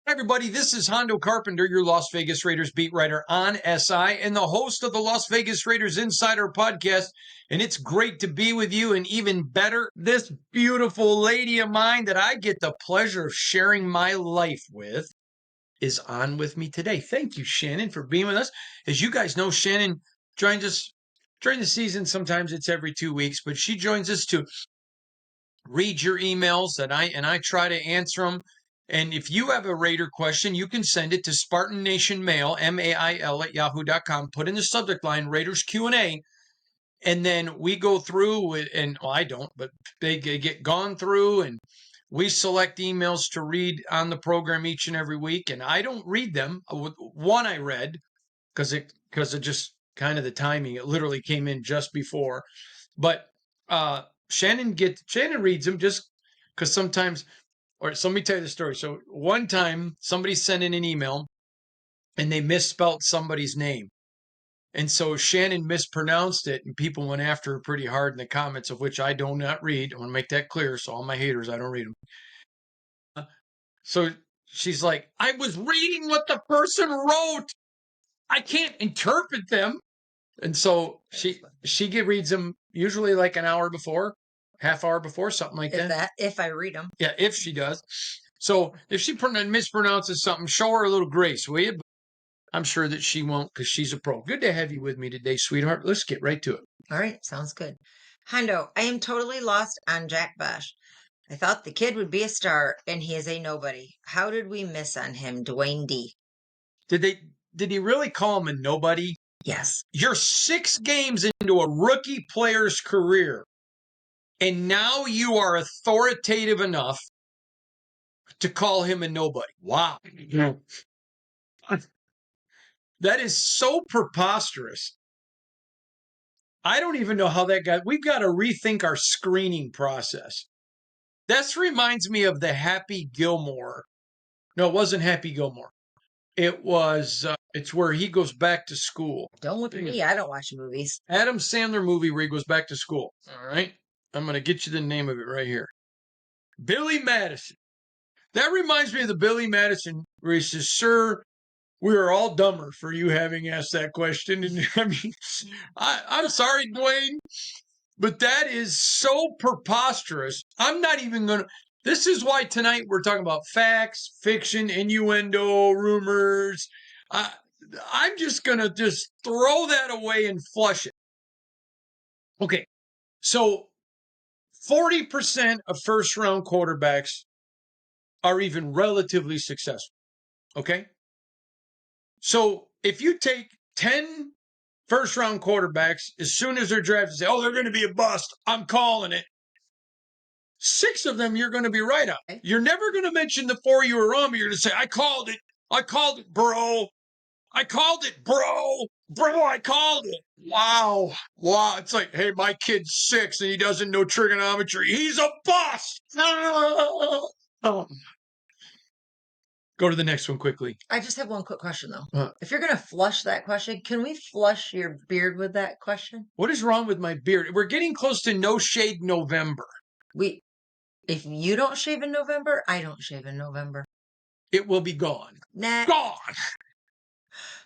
Hi, everybody. This is Hondo Carpenter, your Las Vegas Raiders beat writer on SI and the host of the Las Vegas Raiders Insider podcast. And it's great to be with you. And even better, this beautiful lady of mine that I get the pleasure of sharing my life with is on with me today. Thank you, Shannon, for being with us. As you guys know, Shannon joins us during the season. Sometimes it's every 2 weeks, but she joins us to read your emails and I try to answer them. And if you have a Raider question, you can send it to Spartan Nation Mail, MAIL at yahoo.com. Put in the subject line Raiders Q&A. And then we go through it, and well, I don't, but they get gone through, and we select emails to read on the program each and every week. And I don't read them. One I read because of just kind of the timing. It literally came in just before. But Shannon reads them just because sometimes. Or so let me tell you the story. So one time somebody sent in an email and they misspelled somebody's name. And so Shannon mispronounced it and people went after her pretty hard in the comments, of which I do not read. I want to make that clear. So all my haters, I don't read them. So she's like, I was reading what the person wrote. I can't interpret them. And so she reads them usually like an hour before. Half hour before, something like that. If I read them. Yeah, if she does. So if she mispronounces something, show her a little grace, will you? I'm sure that she won't because she's a pro. Good to have you with me today, sweetheart. Let's get right to it. All right, sounds good. Hondo, I am totally lost on Jack Bosch. I thought the kid would be a star, and he is a nobody. How did we miss on him, Dwayne D? Did he really call him a nobody? Yes. You're 6 games into a rookie player's career. And now you are authoritative enough to call him a nobody. Wow. That is so preposterous. I don't even know how that got. We've got to rethink our screening process. This reminds me of the Happy Gilmore. No, it wasn't Happy Gilmore. It was, it's where he goes back to school. Don't look at me. I don't watch movies. Adam Sandler movie where he goes back to school. All right. I'm going to get you the name of it right here. Billy Madison. That reminds me of the Billy Madison where he says, sir, we are all dumber for you having asked that question. And I mean, I'm sorry, Dwayne, but that is so preposterous. I'm not even going to. This is why tonight we're talking about facts, fiction, innuendo, rumors. I'm just going to just throw that away and flush it. Okay, so 40% of first-round quarterbacks are even relatively successful, okay? So if you take 10 first-round quarterbacks, as soon as they're drafted, say, oh, they're going to be a bust, I'm calling it. 6 of them you're going to be right on. Okay. You're never going to mention the 4 you were wrong, but you're going to say, I called it. I called it, bro. I called it, bro. Bro, I called it. Wow. Wow. It's like, hey, my kid's 6 and he doesn't know trigonometry. He's a bust. Oh. Go to the next one quickly. I just have one quick question, though. If you're going to flush that question, can we flush your beard with that question? What is wrong with my beard? We're getting close to No Shade November. If you don't shave in November, I don't shave in November. It will be gone. Nah. Gone.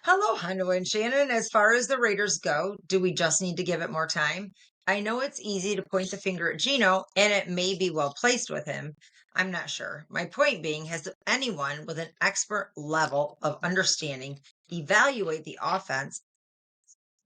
Hello, Hondo and Shannon. As far as the Raiders go, do we just need to give it more time? I know it's easy to point the finger at Geno, and it may be well placed with him. I'm not sure. My point being, has anyone with an expert level of understanding evaluate the offense,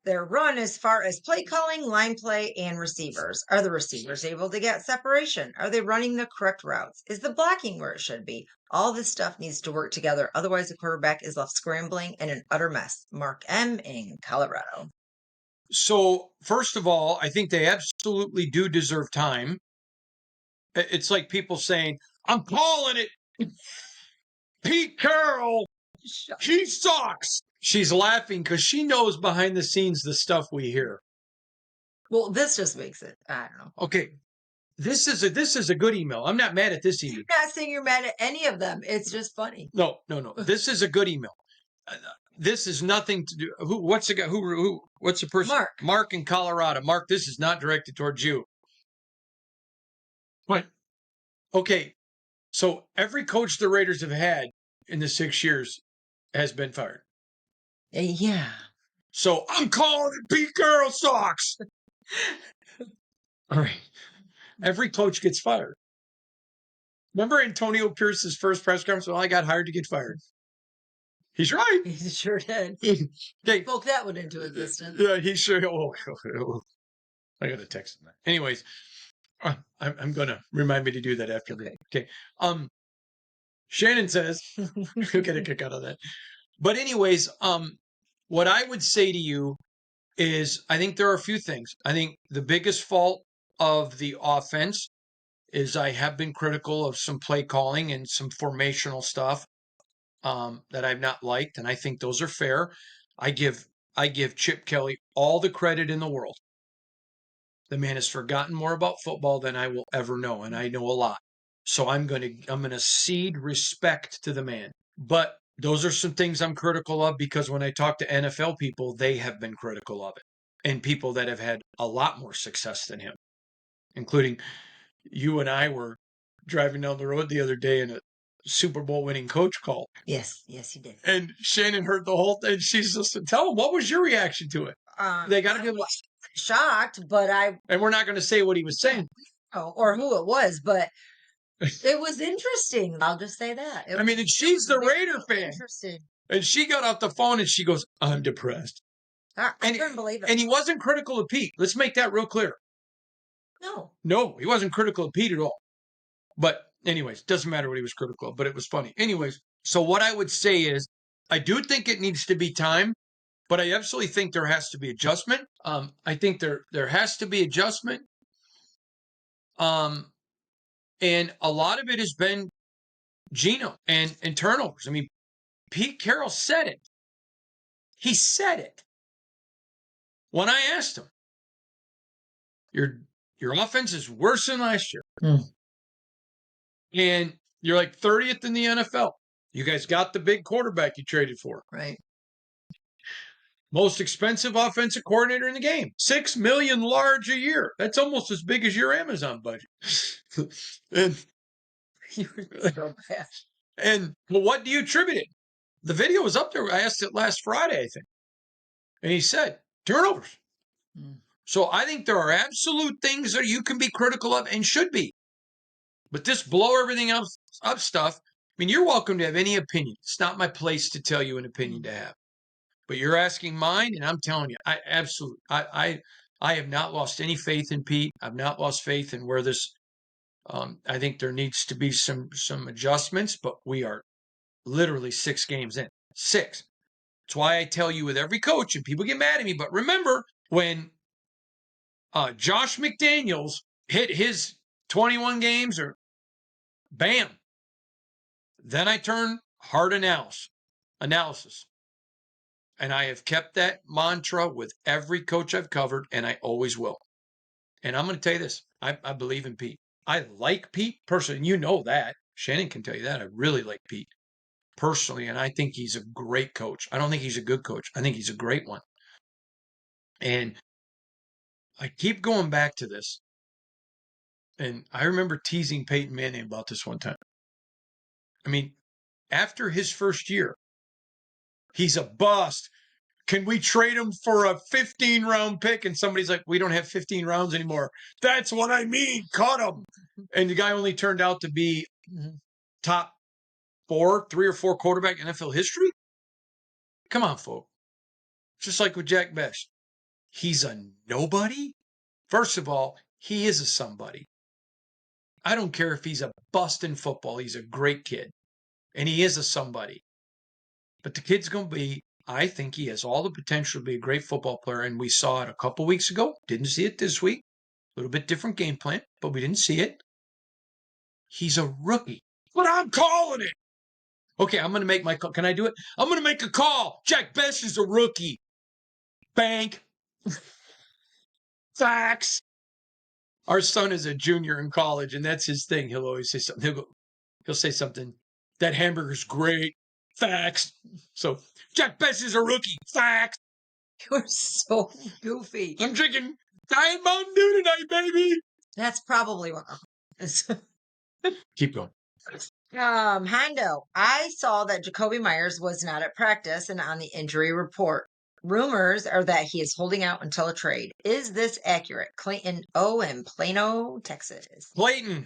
their run as far as play calling, line play, and receivers? Are the receivers able to get separation? Are they running the correct routes? Is the blocking where it should be? All this stuff needs to work together. Otherwise, the quarterback is left scrambling and an utter mess. Mark M. in Colorado. So, first of all, I think they absolutely do deserve time. It's like people saying, I'm calling it. Pete Carroll, he sucks. She's laughing because she knows behind the scenes the stuff we hear. Well, this just makes it, I don't know. Okay. This is a good email. I'm not mad at this email. You're not saying you're mad at any of them. It's just funny. No. This is a good email. This is nothing to do. What's the guy? What's the person? Mark. Mark in Colorado. Mark, this is not directed towards you. What? Okay. So every coach the Raiders have had in the 6 years has been fired. Yeah. So I'm calling it Pete Carroll sucks. All right. Every coach gets fired. Remember Antonio Pierce's first press conference? Well, I got hired to get fired. He's right. He sure did. Okay. Spoke that one into existence. Yeah, he sure. Oh, I got to text him that. Anyways, I'm gonna remind me to do that after the. Okay. Shannon says you'll get a kick out of that. But anyways, what I would say to you is I think there are a few things. I think the biggest fault of the offense is I have been critical of some play calling and some formational stuff that I've not liked, and I think those are fair. I give Chip Kelly all the credit in the world. The man has forgotten more about football than I will ever know, and I know a lot. So I'm gonna cede respect to the man. But those are some things I'm critical of because when I talk to NFL people, they have been critical of it. And people that have had a lot more success than him, including you and I were driving down the road the other day and a Super Bowl winning coach called. Yes, he did. And Shannon heard the whole thing. She's just, tell him, what was your reaction to it? They got to give was shocked, but and we're not going to say what he was saying. Or who it was, but it was interesting. I'll just say that. I mean, and she's the Raider fan. Interesting. And she got off the phone and she goes, I'm depressed. I couldn't believe it. And he wasn't critical of Pete. Let's make that real clear. No, he wasn't critical of Pete at all. But anyways, doesn't matter what he was critical of, but it was funny. Anyways, so what I would say is I do think it needs to be time, but I absolutely think there has to be adjustment. I think there has to be adjustment. And a lot of it has been Geno and turnovers. I mean, Pete Carroll said it. He said it. When I asked him, your offense is worse than last year. And you're like 30th in the NFL. You guys got the big quarterback you traded for. Right. Most expensive offensive coordinator in the game. $6 million large a year. That's almost as big as your Amazon budget. and well, what do you attribute it? The video was up there. I asked it last Friday, I think. And he said, turnovers. So I think there are absolute things that you can be critical of and should be. But this blow everything up stuff, I mean, you're welcome to have any opinion. It's not my place to tell you an opinion to have. But you're asking mine, and I'm telling you, I have not lost any faith in Pete. I've not lost faith in where this. I think there needs to be some adjustments, but we are literally 6 games in. 6. That's why I tell you with every coach, and people get mad at me. But remember when Josh McDaniels hit his 21 games, or bam, then I turn hard analysis. And I have kept that mantra with every coach I've covered, and I always will. And I'm going to tell you this. I believe in Pete. I like Pete personally. And you know that. Shannon can tell you that. I really like Pete personally, and I think he's a great coach. I don't think he's a good coach. I think he's a great one. And I keep going back to this. And I remember teasing Peyton Manning about this one time. I mean, after his first year, he's a bust. Can we trade him for a 15-round pick? And somebody's like, we don't have 15 rounds anymore. That's what I mean. Cut him. And the guy only turned out to be top 3 or 4 quarterback in NFL history. Come on, folks. Just like with Jack Best. He's a nobody. First of all, he is a somebody. I don't care if he's a bust in football. He's a great kid. And he is a somebody. But the kid's going to be, I think he has all the potential to be a great football player. And we saw it a couple weeks ago. Didn't see it this week. A little bit different game plan, but we didn't see it. He's a rookie. But I'm calling it. Okay, I'm going to make my call. Can I do it? I'm going to make a call. Jack Best is a rookie. Bank. Facts. Our son is a junior in college, and that's his thing. He'll always say something. He'll say something. That hamburger's great. Facts. So, Jack Best is a rookie. Facts. You're so goofy. I'm drinking Diet Mountain Dew tonight, baby. That's probably what. Keep going. Hondo, I saw that Jacoby Myers was not at practice and on the injury report. Rumors are that he is holding out until a trade. Is this accurate? Clayton O in Plano, Texas. Clayton.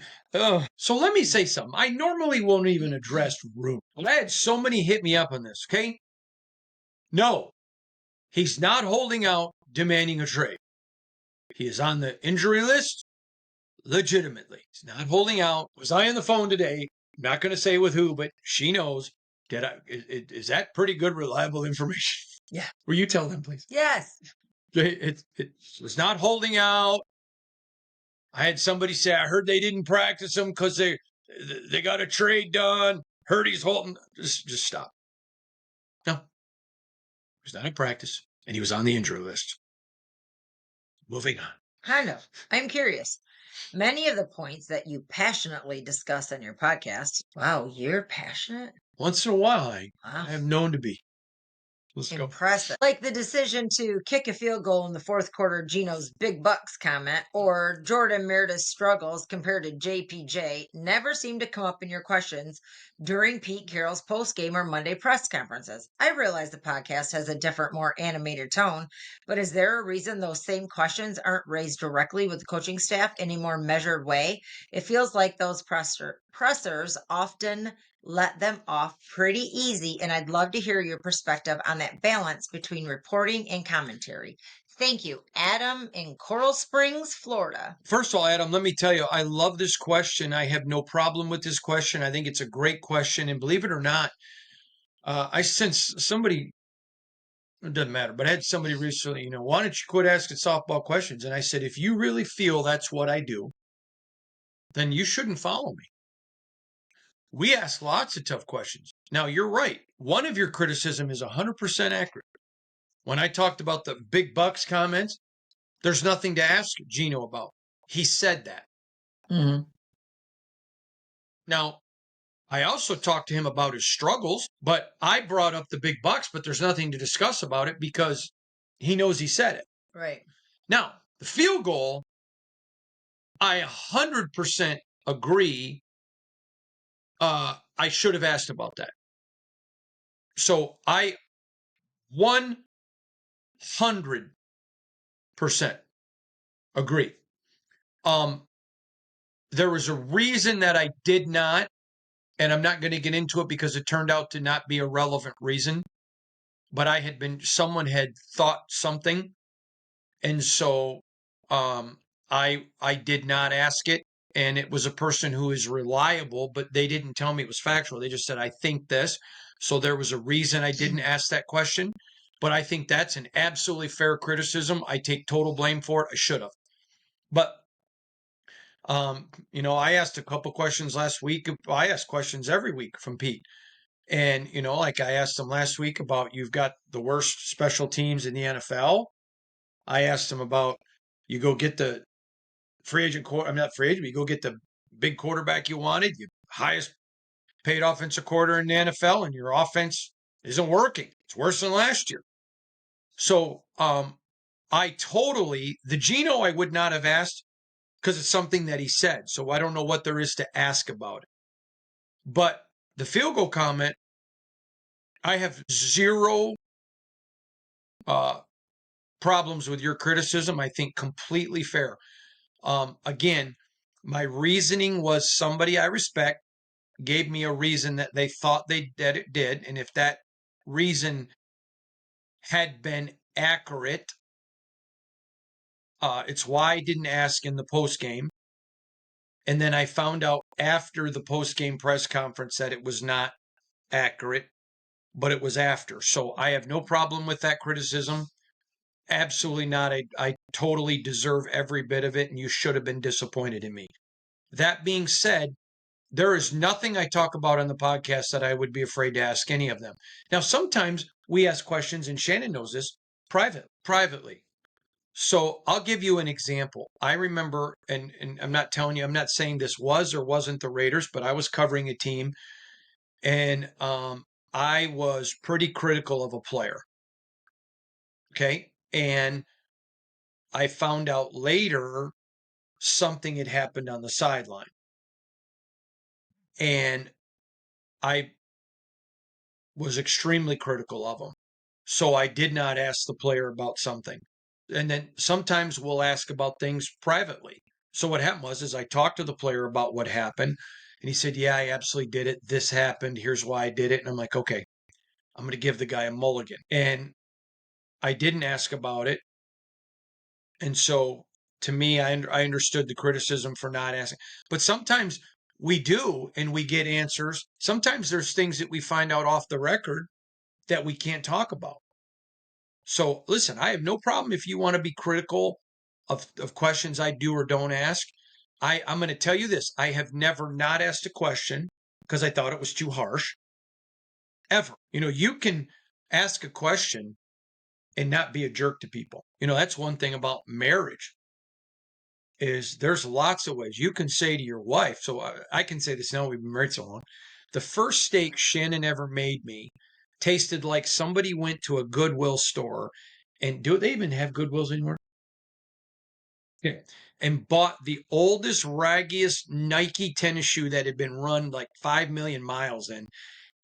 So let me say something. I normally won't even address rumors. I had so many hit me up on this, okay? No, he's not holding out demanding a trade. He is on the injury list legitimately. He's not holding out. Was I on the phone today? I'm not going to say with who, but she knows. Is that pretty good, reliable information? Yeah. Will you tell them, please? Yes. It was not holding out. I had somebody say, I heard they didn't practice him because they got a trade done. Heard he's holding. Just stop. No, he was not in practice, and he was on the injury list. Moving on. Hondo, I'm curious. Many of the points that you passionately discuss on your podcast. Wow, you're passionate? Once in a while, Wow. I am known to be. Let's go. Impressive. Like the decision to kick a field goal in the fourth quarter, Gino's big bucks comment, or Jordan Meredith's struggles compared to JPJ never seem to come up in your questions during Pete Carroll's post-game or Monday press conferences. I realize the podcast has a different, more animated tone, but is there a reason those same questions aren't raised directly with the coaching staff in a more measured way? It feels like those pressers often let them off pretty easy, and I'd love to hear your perspective on that balance between reporting and commentary. Thank you, Adam in Coral Springs, Florida. First of all, Adam, let me tell you, I love this question. I have no problem with this question. I think it's a great question. And believe it or not, I sense somebody, it doesn't matter, but I had somebody recently, why don't you quit asking softball questions? And I said, if you really feel that's what I do, then you shouldn't follow me. We ask lots of tough questions. Now, you're right. One of your criticism is 100% accurate. When I talked about the big bucks comments, there's nothing to ask Gino about. He said that. Mm-hmm. Now, I also talked to him about his struggles, but I brought up the big bucks, but there's nothing to discuss about it because he knows he said it. Right. Now, the field goal, I 100% agree. I should have asked about that. So I 100% agree. There was a reason that I did not, and I'm not going to get into it because it turned out to not be a relevant reason, but someone had thought something. And so I did not ask it. And it was a person who is reliable, but they didn't tell me it was factual. They just said, I think this. So there was a reason I didn't ask that question. But I think that's an absolutely fair criticism. I take total blame for it. I should have. But, I asked a couple questions last week. I ask questions every week from Pete. And, like I asked him last week about you've got the worst special teams in the NFL. I asked him about you go get the free agent I'm not free agent, but you go get the big quarterback you wanted, you highest paid offensive quarter in the NFL, and your offense isn't working. It's worse than last year. So the Gino I would not have asked because it's something that he said. So I don't know what there is to ask about it. But the field goal comment, I have zero problems with your criticism. I think completely fair. Again, my reasoning was somebody I respect gave me a reason that they thought that it did. And if that reason had been accurate, it's why I didn't ask in the post game. And then I found out after the post game press conference that it was not accurate, but it was after. So I have no problem with that criticism. Absolutely not. I totally deserve every bit of it, and you should have been disappointed in me. That being said, there is nothing I talk about on the podcast that I would be afraid to ask any of them. Now, sometimes we ask questions, and Shannon knows this, privately. So I'll give you an example. I remember, and I'm not telling you, I'm not saying this was or wasn't the Raiders, but I was covering a team, and I was pretty critical of a player. Okay. And I found out later something had happened on the sideline. And I was extremely critical of him. So I did not ask the player about something. And then sometimes we'll ask about things privately. So what happened is I talked to the player about what happened, and he said, "Yeah, I absolutely did it. This happened. Here's why I did it." And I'm like, "Okay, I'm going to give the guy a mulligan." And I didn't ask about it. And so to me, I understood the criticism for not asking. But sometimes we do, and we get answers. Sometimes there's things that we find out off the record that we can't talk about. So listen, I have no problem if you want to be critical of questions I do or don't ask. I'm going to tell you this. I have never not asked a question because I thought it was too harsh. Ever. You can ask a question and not be a jerk to people. That's one thing about marriage is there's lots of ways you can say to your wife. So I can say this now, we've been married so long. The first steak Shannon ever made me tasted like somebody went to a Goodwill store, and do they even have Goodwills anymore? Yeah. And bought the oldest, raggiest Nike tennis shoe that had been run like 5 million miles in,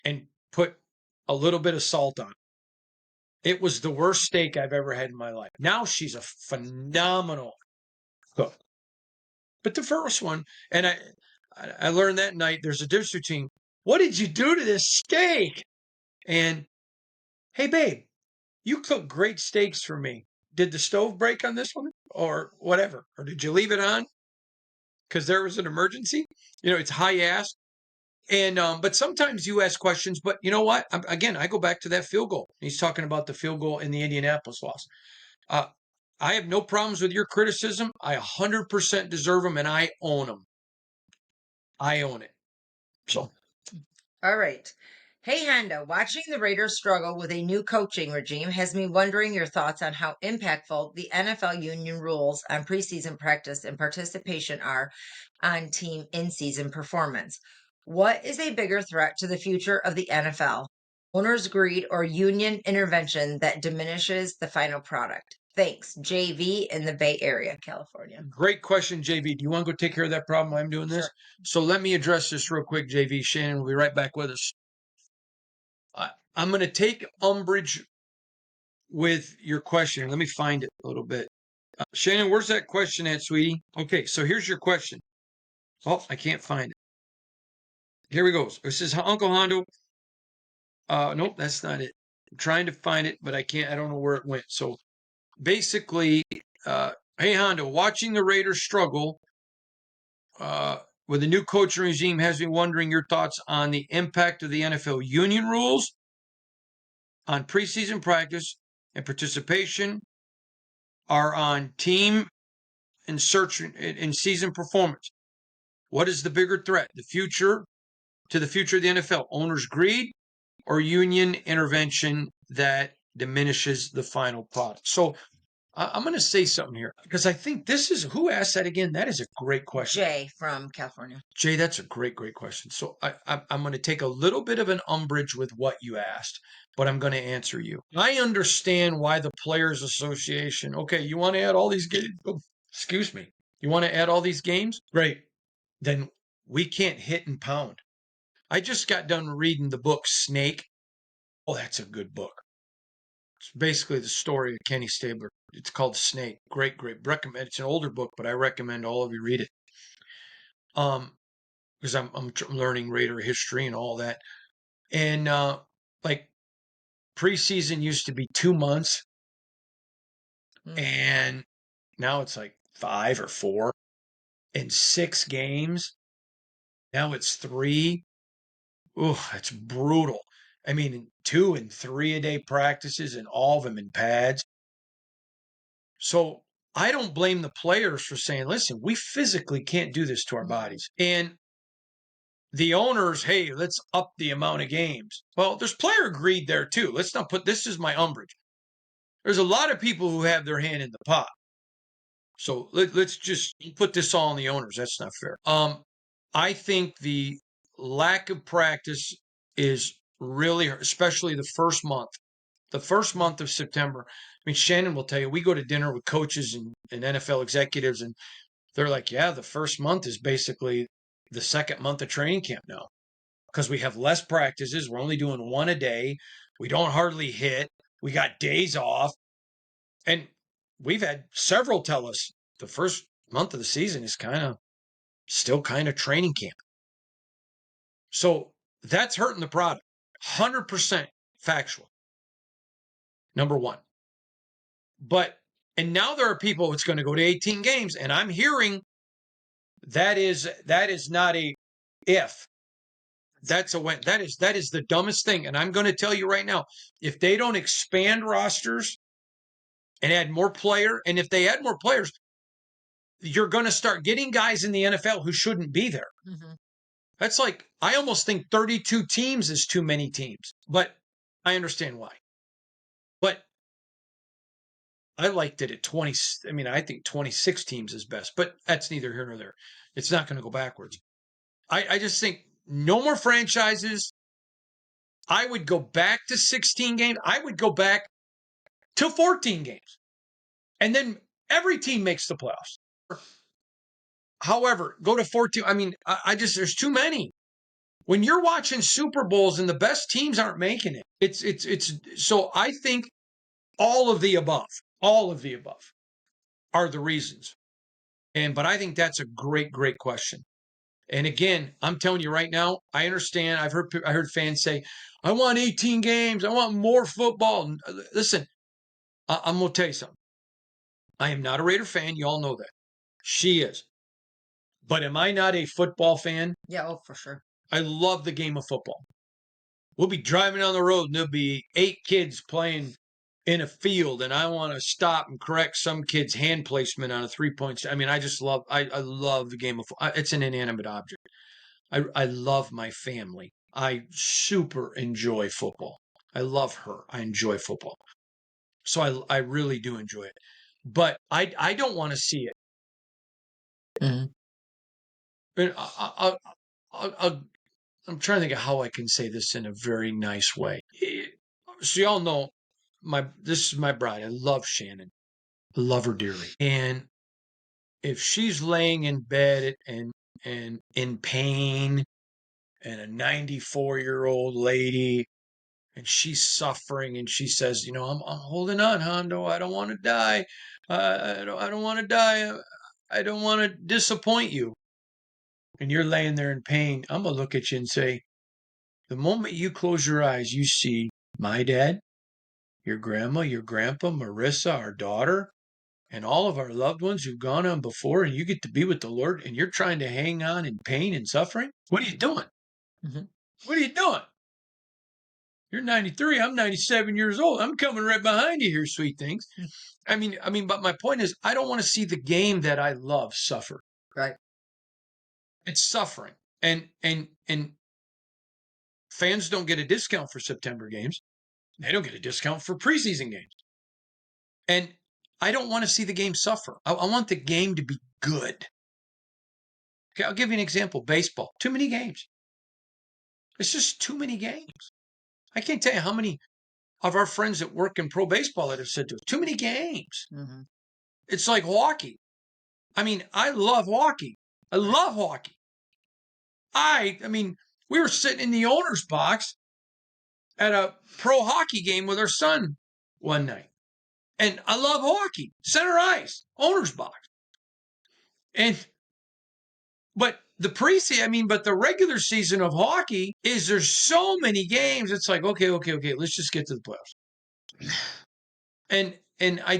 and put a little bit of salt on it. It was the worst steak I've ever had in my life. Now she's a phenomenal cook. But the first one, and I learned that night, there's a difference between what did you do to this steak? And hey, babe, you cook great steaks for me. Did the stove break on this one or whatever? Or did you leave it on because there was an emergency? It's high ask. And but sometimes you ask questions, but you know what? Again, I go back to that field goal. He's talking about the field goal in the Indianapolis loss. Uh, I have no problems with your criticism. I 100% deserve them, and I own them. I own it. So All right. Hey, Handa, watching the Raiders struggle with a new coaching regime has me wondering your thoughts on how impactful the NFL union rules on preseason practice and participation are on team in season performance. What is a bigger threat to the future of the NFL? Owners' greed or union intervention that diminishes the final product? Thanks, JV in the Bay Area, California. great question, JV. Do you want to go take care of that problem? I'm doing this. Sure. So let me address this real quick, JV. Shannon will be right back with us. I'm going to take umbrage with your question. Let me find it a little bit. Shannon, where's that question at, sweetie? Okay, so here's your question. Oh, I can't find it. Here we go. It says, Uncle Hondo. Nope, that's not it. I'm trying to find it, but I can't. I don't know where it went. So basically, hey, Hondo, watching the Raiders struggle with the new coaching regime has me wondering your thoughts on the impact of the NFL union rules on preseason practice and participation, are on team and search in season performance. What is the bigger threat? The future of the NFL, owners' greed or union intervention that diminishes the final product? So I'm going to say something here because I think this is who asked that again. That is a great question. Jay from California. Jay, that's a great question. So I'm going to take a little bit of an umbrage with what you asked, but I'm going to answer you. I understand why the Players Association, okay, you want to add all these games? Oh, excuse me. You want to add all these games? Great. Then we can't hit and pound. I just got done reading the book Snake. Oh, that's a good book. It's basically the story of Kenny Stabler. It's called Snake. Great. Recommend. It's an older book, but I recommend all of you read it. Because I'm learning Raider history and all that. And like preseason used to be 2 months, and now it's like 5 or 4 and 6 games. Now it's 3. Oh, it's brutal. I mean, 2 and 3 a day practices and all of them in pads. So I don't blame the players for saying, listen, we physically can't do this to our bodies. And the owners, hey, let's up the amount of games. Well, there's player greed there too. Let's not put this is my umbrage. There's a lot of people who have their hand in the pot. So let's just put this all on the owners. That's not fair. I think the lack of practice is really, especially the first month. The first month of September. I mean, Shannon will tell you, we go to dinner with coaches and NFL executives, and they're like, yeah, the first month is basically the second month of training camp now. because we have less practices. We're only doing one a day. We don't hardly hit. We got days off. And we've had several tell us the first month of the season is still kind of training camp. So that's hurting the product. 100% factual. Number one. And now there are people that's going to go to 18 games, and I'm hearing that is not a if. That's a when. That is the dumbest thing. And I'm going to tell you right now, if they don't expand rosters and add more and if they add more players, you're going to start getting guys in the NFL who shouldn't be there. Mm-hmm. That's like, I almost think 32 teams is too many teams, but I understand why. But I liked it at 20. I mean, I think 26 teams is best, but that's neither here nor there. It's not going to go backwards. I just think no more franchises. I would go back to 16 games. I would go back to 14 games. And then every team makes the playoffs. However, go to 14. I mean, there's too many. When you're watching Super Bowls and the best teams aren't making it, so I think all of the above are the reasons. But I think that's a great, great question. And again, I'm telling you right now, I understand. I heard fans say, I want 18 games. I want more football. Listen, I'm going to tell you something. I am not a Raider fan. You all know that. She is. But am I not a football fan? Yeah, for sure. I love the game of football. We'll be driving down the road and there'll be 8 kids playing in a field, and I want to stop and correct some kid's hand placement on a 3-point. I mean, I love the game of football. It's an inanimate object. I love my family. I super enjoy football. I love her. I enjoy football. So I really do enjoy it. But I don't want to see it. Mm-hmm. I'm trying to think of how I can say this in a very nice way. So y'all know this is my bride. I love Shannon. I love her dearly. And if she's laying in bed and in pain, and a 94-year-old lady, and she's suffering, and she says, I'm holding on, Hondo. I don't want to die. I don't want to die. I don't want to disappoint you. And you're laying there in pain. I'm going to look at you and say, the moment you close your eyes, you see my dad, your grandma, your grandpa, Marissa, our daughter, and all of our loved ones who've gone on before, and you get to be with the Lord, and you're trying to hang on in pain and suffering. What are you doing? Mm-hmm. What are you doing? You're 93. I'm 97 years old. I'm coming right behind you here, sweet things. I mean, but my point is, I don't want to see the game that I love suffer. Right. It's suffering. And fans don't get a discount for September games. They don't get a discount for preseason games. And I don't want to see the game suffer. I want the game to be good. Okay, I'll give you an example. Baseball. Too many games. It's just too many games. I can't tell you how many of our friends that work in pro baseball that have said to us, too many games. Mm-hmm. It's like hockey. I mean, I love hockey. I love hockey. I mean, we were sitting in the owner's box at a pro hockey game with our son one night. And I love hockey. Center ice, owner's box. But the regular season of hockey there's so many games. It's like, okay, let's just get to the playoffs. And I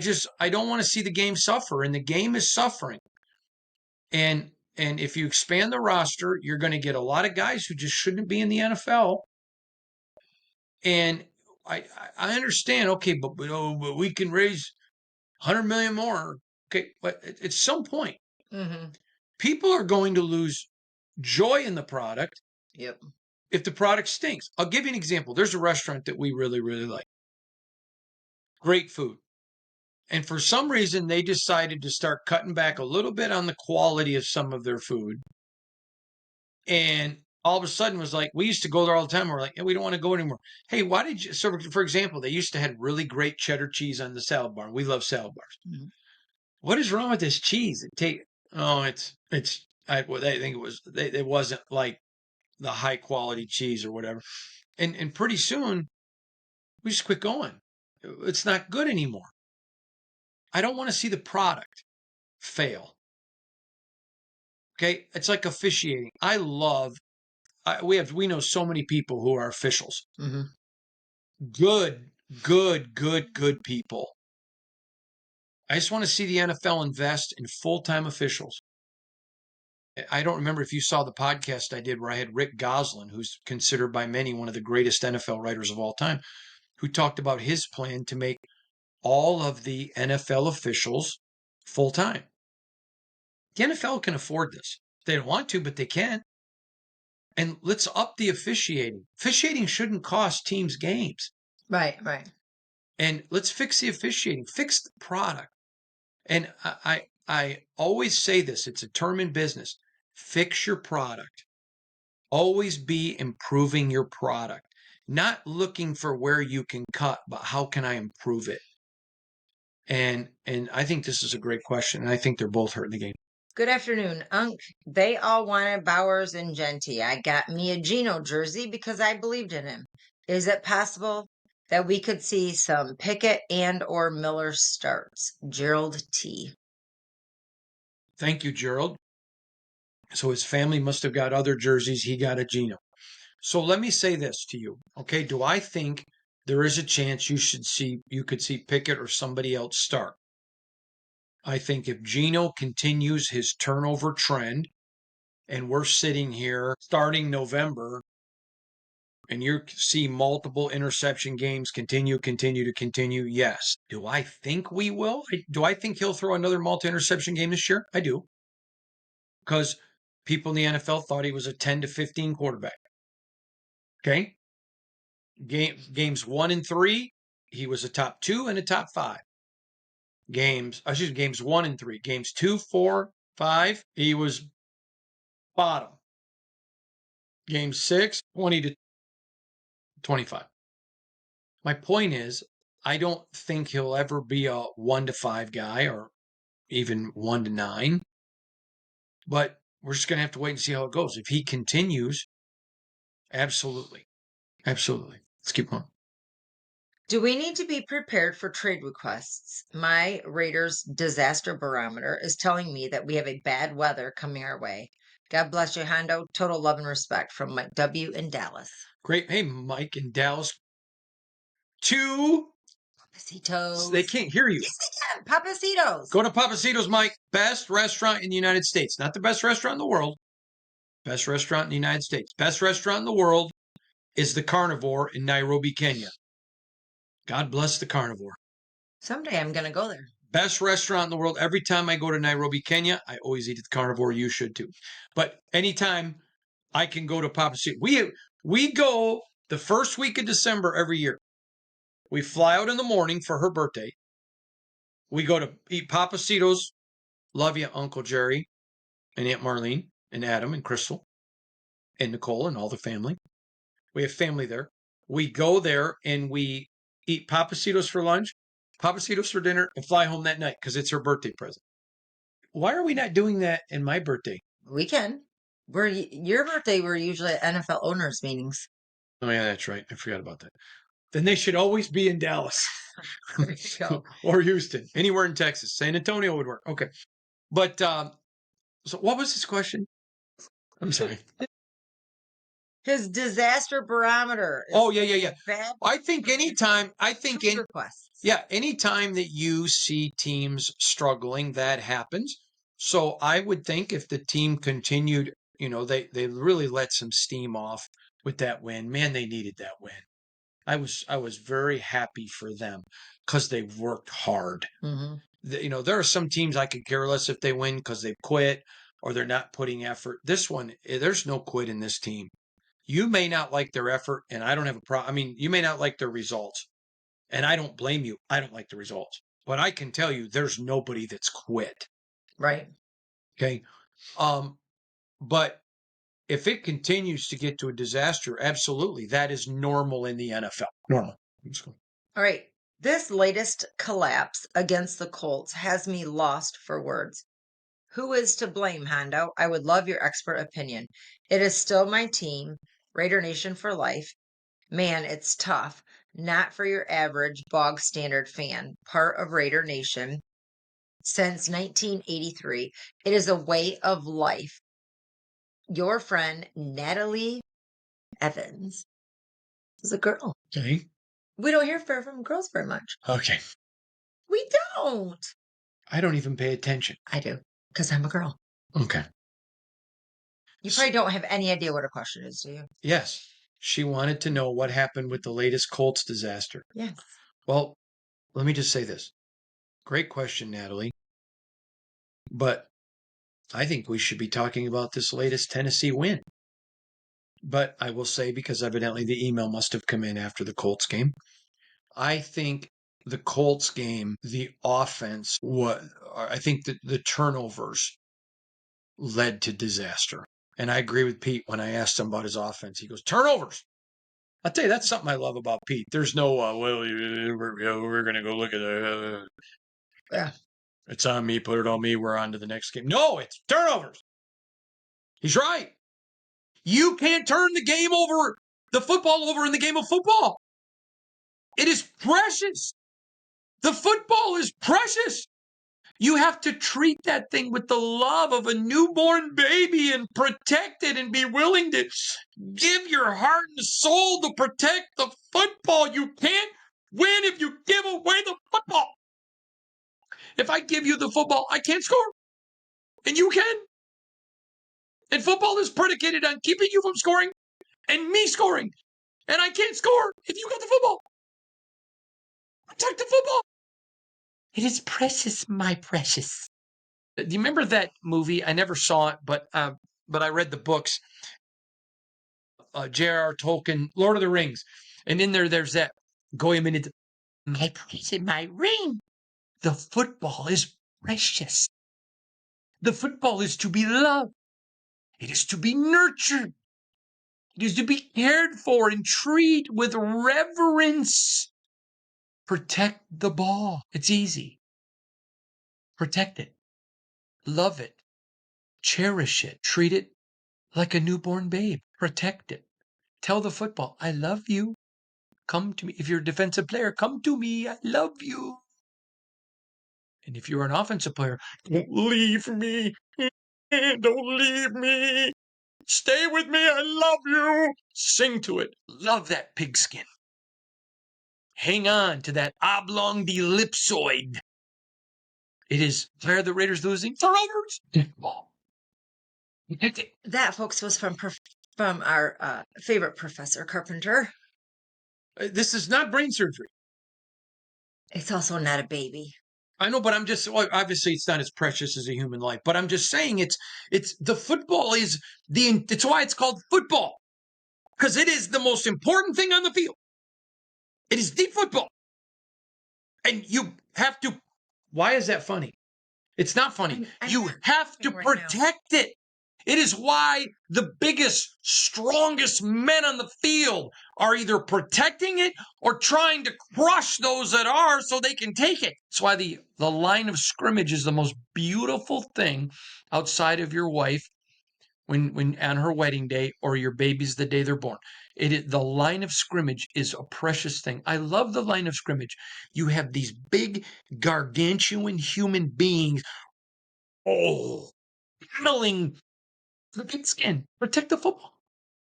don't want to see the game suffer, and the game is suffering. And if you expand the roster, you're going to get a lot of guys who just shouldn't be in the NFL. And I understand, okay, but we can raise 100 million more. Okay, but at some point, mm-hmm. people are going to lose joy in the product. Yep. If the product stinks. I'll give you an example. There's a restaurant that we really, really like. Great food. And for some reason, they decided to start cutting back a little bit on the quality of some of their food. And all of a sudden was like, we used to go there all the time. We're like, we don't want to go anymore. Hey, why did you? So, for example, they used to have really great cheddar cheese on the salad bar. We love salad bars. Mm-hmm. What is wrong with this cheese? I think it was, it wasn't like the high quality cheese or whatever. And pretty soon we just quit going. It's not good anymore. I don't want to see the product fail. Okay. It's like officiating. We know so many people who are officials. Mm-hmm. Good people. I just want to see the NFL invest in full-time officials. I don't remember if you saw the podcast I did where I had Rick Goslin, who's considered by many one of the greatest NFL writers of all time, who talked about his plan to make all of the NFL officials full-time. The NFL can afford this. They don't want to, but they can. And let's up the officiating. Officiating shouldn't cost teams games. Right. And let's fix the officiating, fix the product. And I always say this, it's a term in business. Fix your product. Always be improving your product. Not looking for where you can cut, but how can I improve it? And I think this is a great question. And I think they're both hurting the game. Good afternoon, Unc. They all wanted Bowers and Genty. I got me a Geno jersey because I believed in him. Is it possible that we could see some Pickett and or Miller starts? Gerald T. Thank you, Gerald. So his family must have got other jerseys. He got a Geno. So let me say this to you. Okay. Do I think there is a chance you could see Pickett or somebody else start? I think if Geno continues his turnover trend and we're sitting here starting November and you see multiple interception games continue, yes. Do I think we will? Do I think he'll throw another multi-interception game this year? I do. Because people in the NFL thought he was a 10 to 15 quarterback. Okay? Games 1 and 3, he was a top 2 and a top 5. Games 1 and 3. Games 2, 4, 5, he was bottom. Game 6, 20 to 25. My point is, I don't think he'll ever be a 1 to 5 guy or even 1 to 9. But we're just going to have to wait and see how it goes. If he continues, absolutely. Absolutely. Let's keep going. Do we need to be prepared for trade requests? My Raiders disaster barometer is telling me that we have a bad weather coming our way. God bless you, Hondo. Total love and respect from Mike W. in Dallas. Great. Hey, Mike in Dallas. 2. Papacitos. They can't hear you. Yes, they can. Papacitos. Go to Papacitos, Mike. Best restaurant in the United States. Not the best restaurant in the world. Best restaurant in the United States. Best restaurant in the world is the Carnivore in Nairobi, Kenya. God bless the Carnivore. Someday I'm going to go there. Best restaurant in the world. Every time I go to Nairobi, Kenya, I always eat at the Carnivore. You should too. But anytime I can go to Papacitos. We go the first week of December every year. We fly out in the morning for her birthday. We go to eat Papacitos. Love you, Uncle Jerry and Aunt Marlene and Adam and Crystal and Nicole and all the family. We have family there. We go there and we eat Papacitos for lunch, Papacitos for dinner, and fly home that night because it's her birthday present. Why are we not doing that in my birthday? We can. Your birthday, we're usually at NFL owners meetings. Oh, yeah, that's right. I forgot about that. Then they should always be in Dallas There you go. or Houston, anywhere in Texas. San Antonio would work. Okay. But so what was this question? I'm sorry. His disaster barometer. Oh, yeah. Bad I think anytime, requests. yeah, anytime that you see teams struggling, that happens. So I would think if the team continued, they really let some steam off with that win. Man, they needed that win. I was very happy for them because they worked hard. Mm-hmm. There are some teams I could care less if they win because they quit or they're not putting effort. This one, there's no quit in this team. You may not like their effort, and I don't have a problem. I mean, you may not like their results, and I don't blame you. I don't like the results. But I can tell you there's nobody that's quit. Right. Okay. But if it continues to get to a disaster, absolutely, that is normal in the NFL. Normal. All right. This latest collapse against the Colts has me lost for words. Who is to blame, Hondo? I would love your expert opinion. It is still my team, Raider Nation for life. Man, it's tough. Not for your average bog standard fan, part of Raider Nation since 1983. It is a way of life. Your friend, Natalie Evans, is a girl. Okay. We don't hear from girls very much. Okay. We don't. I don't even pay attention. I do, because I'm a girl. Okay. You probably don't have any idea what her question is, do you? Yes. She wanted to know what happened with the latest Colts disaster. Yes. Well, let me just say this. Great question, Natalie. But I think we should be talking about this latest Tennessee win. But I will say, because evidently the email must have come in after the Colts game, I think the Colts game, the offense, I think that the turnovers led to disaster. And I agree with Pete when I asked him about his offense. He goes, turnovers. I'll tell you, that's something I love about Pete. There's no, we're going to go look at it. Yeah. It's on me. Put it on me. We're on to the next game. No, it's turnovers. He's right. You can't turn the football over in the game of football. It is precious. The football is precious. You have to treat that thing with the love of a newborn baby and protect it and be willing to give your heart and soul to protect the football. You can't win if you give away the football. If I give you the football, I can't score. And you can. And football is predicated on keeping you from scoring and me scoring. And I can't score if you got the football. Protect the football. It is precious, my precious. Do you remember that movie? I never saw it, but I read the books. J.R.R. Tolkien, Lord of the Rings, and in there's that Goyim, my precious, my ring. The football is precious. The football is to be loved. It is to be nurtured. It is to be cared for and treat with reverence. Protect the ball. It's easy. Protect it. Love it. Cherish it. Treat it like a newborn babe. Protect it. Tell the football, I love you. Come to me. If you're a defensive player, come to me. I love you. And if you're an offensive player, don't leave me. Don't leave me. Stay with me. I love you. Sing to it. Love that pigskin. Hang on to that oblong ellipsoid. It is, where are the Raiders losing? Turnovers. That, folks, was from our favorite Professor Carpenter. This is not brain surgery. It's also not a baby. I know, but I'm just, well, obviously it's not as precious as a human life, but I'm just saying it's the football is it's why it's called football, because it is the most important thing on the field. It is the football. And you have to, why is that funny? It's not funny. You have to protect it. It is why the biggest, strongest men on the field are either protecting it or trying to crush those that are so they can take it. That's why the line of scrimmage is the most beautiful thing outside of your wife when on her wedding day or your baby's the day they're born. The line of scrimmage is a precious thing. I love the line of scrimmage. You have these big, gargantuan human beings, battling the pigskin. Protect the football.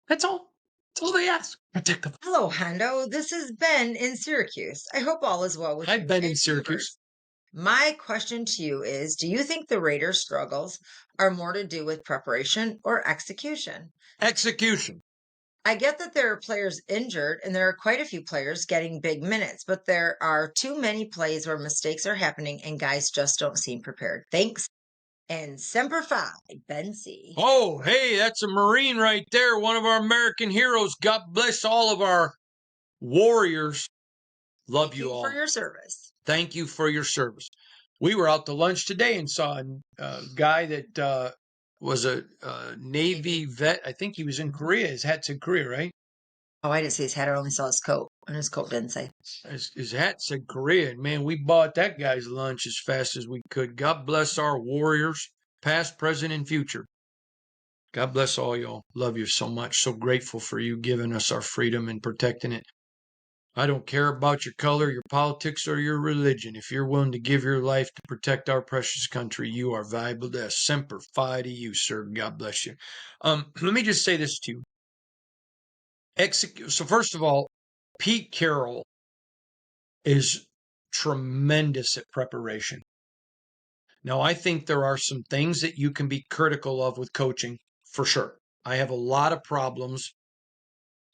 That's all. That's all they ask. Protect the football. Hello, Hondo. This is Ben in Syracuse. I hope all is well with you. I've been in Syracuse. My question to you is, do you think the Raiders' struggles are more to do with preparation or execution? Execution. I get that there are players injured and there are quite a few players getting big minutes, but there are too many plays where mistakes are happening and guys just don't seem prepared. Thanks. And Semper Fi, Ben C. Oh, hey, that's a Marine right there. One of our American heroes. God bless all of our warriors. Love Thank you all. For your service. Thank you for your service. We were out to lunch today and saw a guy that was a Navy vet. I think he was in Korea. His hat said Korea, right? Oh, I didn't see his hat. I only saw his coat. And his coat didn't say. His hat said Korea. And man, we bought that guy's lunch as fast as we could. God bless our warriors. past, present, and future. God bless all y'all. Love you so much. So grateful for you giving us our freedom and protecting it. I don't care about your color, your politics, or your religion. If you're willing to give your life to protect our precious country, you are valuable to us. Semper Fi to you, sir. God bless you. Let me just say this to you. So first of all, Pete Carroll is tremendous at preparation. Now, I think there are some things that you can be critical of with coaching, for sure. I have a lot of problems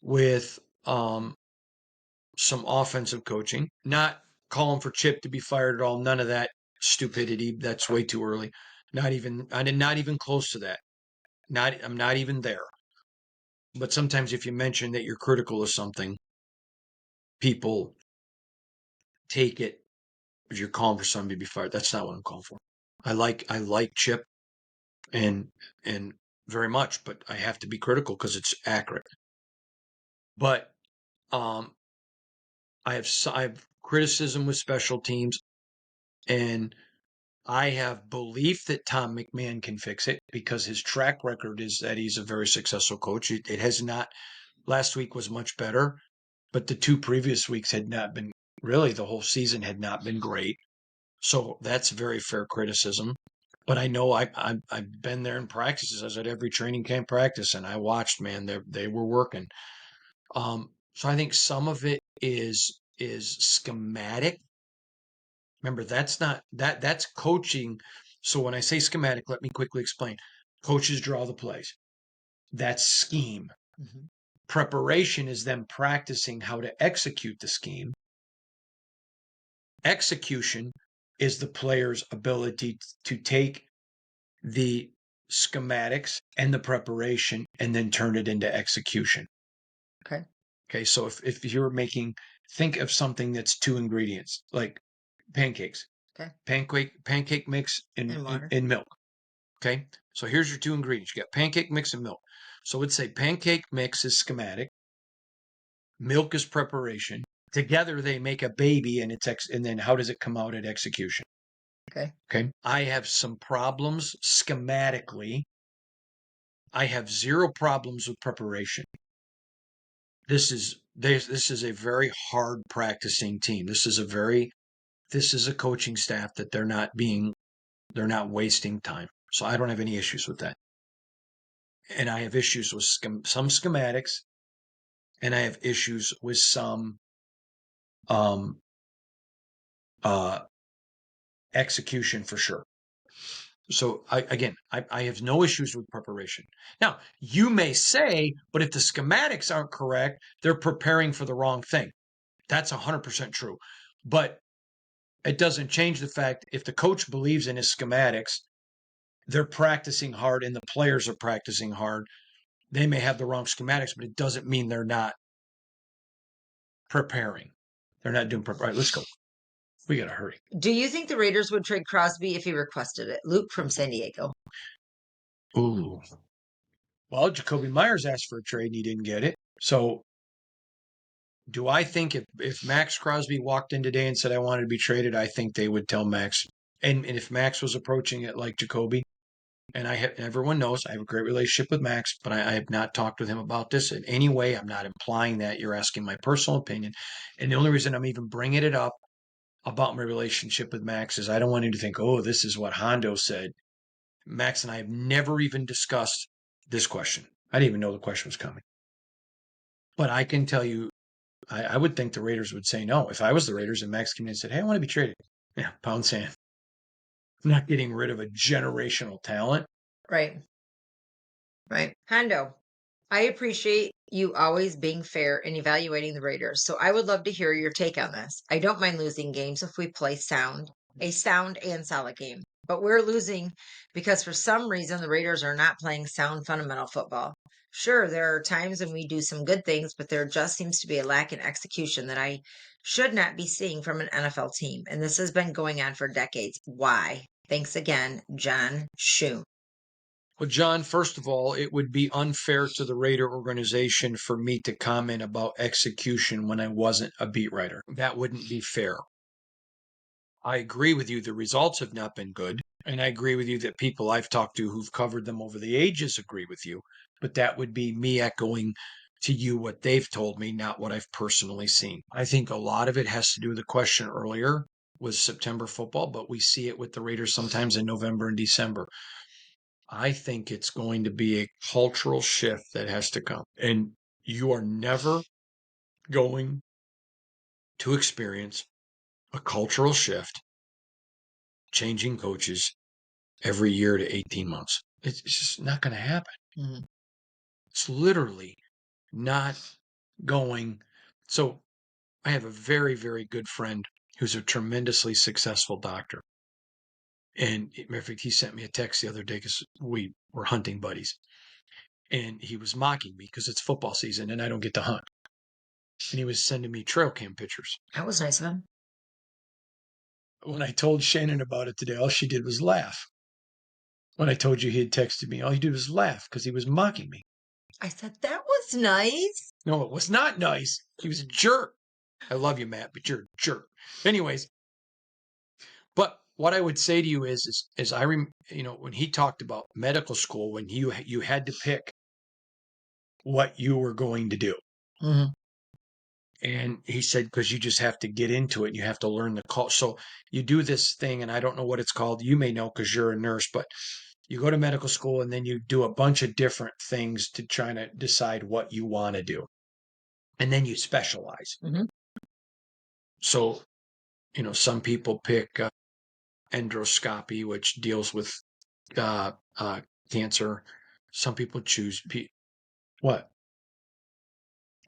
with some offensive coaching. Not calling for Chip to be fired at all. None of that stupidity. That's way too early. Not even close to that. I'm not even there. But sometimes if you mention that you're critical of something, people take it as you're calling for somebody to be fired. That's not what I'm calling for. I like Chip and very much, but I have to be critical because it's accurate. But I have criticism with special teams, and I have belief that Tom McMahon can fix it because his track record is that he's a very successful coach. It has not. Last week was much better, but the 2 previous weeks had not been really. The whole season had not been great. So that's very fair criticism. But I know I've been there in practices. I was at every training camp practice, and I watched. Man, they were working. So I think some of it is schematic. Remember, that's coaching. So when I say schematic, let me quickly explain. Coaches draw the plays. That's scheme. Mm-hmm. Preparation is them practicing how to execute the scheme. Execution is the player's ability to take the schematics and the preparation and then turn it into execution. Okay. So if you're think of something that's 2 ingredients, like pancakes. Okay. Pancake mix and milk. Okay. So here's your 2 ingredients. You got pancake mix and milk. So let's say pancake mix is schematic. Milk is preparation. Together they make a baby, and and then how does it come out at execution? Okay. I have some problems schematically. I have 0 problems with preparation. This is a very hard practicing team. This is a coaching staff that they're not wasting time. So I don't have any issues with that. And I have issues with some schematics, and I have issues with some execution for sure. So I have no issues with preparation. Now, you may say, but if the schematics aren't correct, they're preparing for the wrong thing. That's 100% true. But it doesn't change the fact if the coach believes in his schematics, they're practicing hard and the players are practicing hard. They may have the wrong schematics, but it doesn't mean they're not preparing. They're not doing prep. All right, let's go. We got to hurry. Do you think the Raiders would trade Crosby if he requested it? Luke from San Diego. Ooh. Well, Jacoby Myers asked for a trade and he didn't get it. So do I think if Max Crosby walked in today and said, I wanted to be traded, I think they would tell Max. And if Max was approaching it like Jacoby, and everyone knows I have a great relationship with Max, but I have not talked with him about this in any way. I'm not implying that. You're asking my personal opinion. And the only reason I'm even bringing it up about my relationship with Max is I don't want him to think, oh, this is what Hondo said. Max and I have never even discussed this question. I didn't even know the question was coming. But I can tell you, I would think the Raiders would say no. If I was the Raiders and Max came in and said, hey, I want to be traded. Yeah, pound sand. I'm not getting rid of a generational talent. Right. Hondo, I appreciate you always being fair and evaluating the Raiders. So I would love to hear your take on this. I don't mind losing games if we play a sound and solid game. But we're losing because for some reason the Raiders are not playing sound fundamental football. Sure, there are times when we do some good things, but there just seems to be a lack in execution that I should not be seeing from an NFL team. And this has been going on for decades. Why? Thanks again, John Shum. Well, John, first of all, it would be unfair to the Raider organization for me to comment about execution when I wasn't a beat writer. That wouldn't be fair. I agree with you. The results have not been good. And I agree with you that people I've talked to who've covered them over the ages agree with you. But that would be me echoing to you what they've told me, not what I've personally seen. I think a lot of it has to do with the question earlier was September football, but we see it with the Raiders sometimes in November and December. I think it's going to be a cultural shift that has to come. And you are never going to experience a cultural shift, changing coaches every year to 18 months. It's just not going to happen. Mhm. It's literally not going. So I have a very, very good friend who's a tremendously successful doctor. And matter of fact, he sent me a text the other day because we were hunting buddies. And he was mocking me because it's football season and I don't get to hunt. And he was sending me trail cam pictures. That was nice of him. When I told Shannon about it today, all she did was laugh. When I told you he had texted me, all he did was laugh because he was mocking me. I said, that was nice. No, it was not nice. He was a jerk. I love you, Matt, but you're a jerk. Anyways, but what I would say to you is I when he talked about medical school, when you had to pick what you were going to do. Mhm. And he said, because you just have to get into it and you have to learn the call. So you do this thing, and I don't know what it's called. You may know because you're a nurse, but you go to medical school and then you do a bunch of different things to try to decide what you want to do. And then you specialize. Mhm. So, some people pick endoscopy, which deals with cancer. Some people choose what?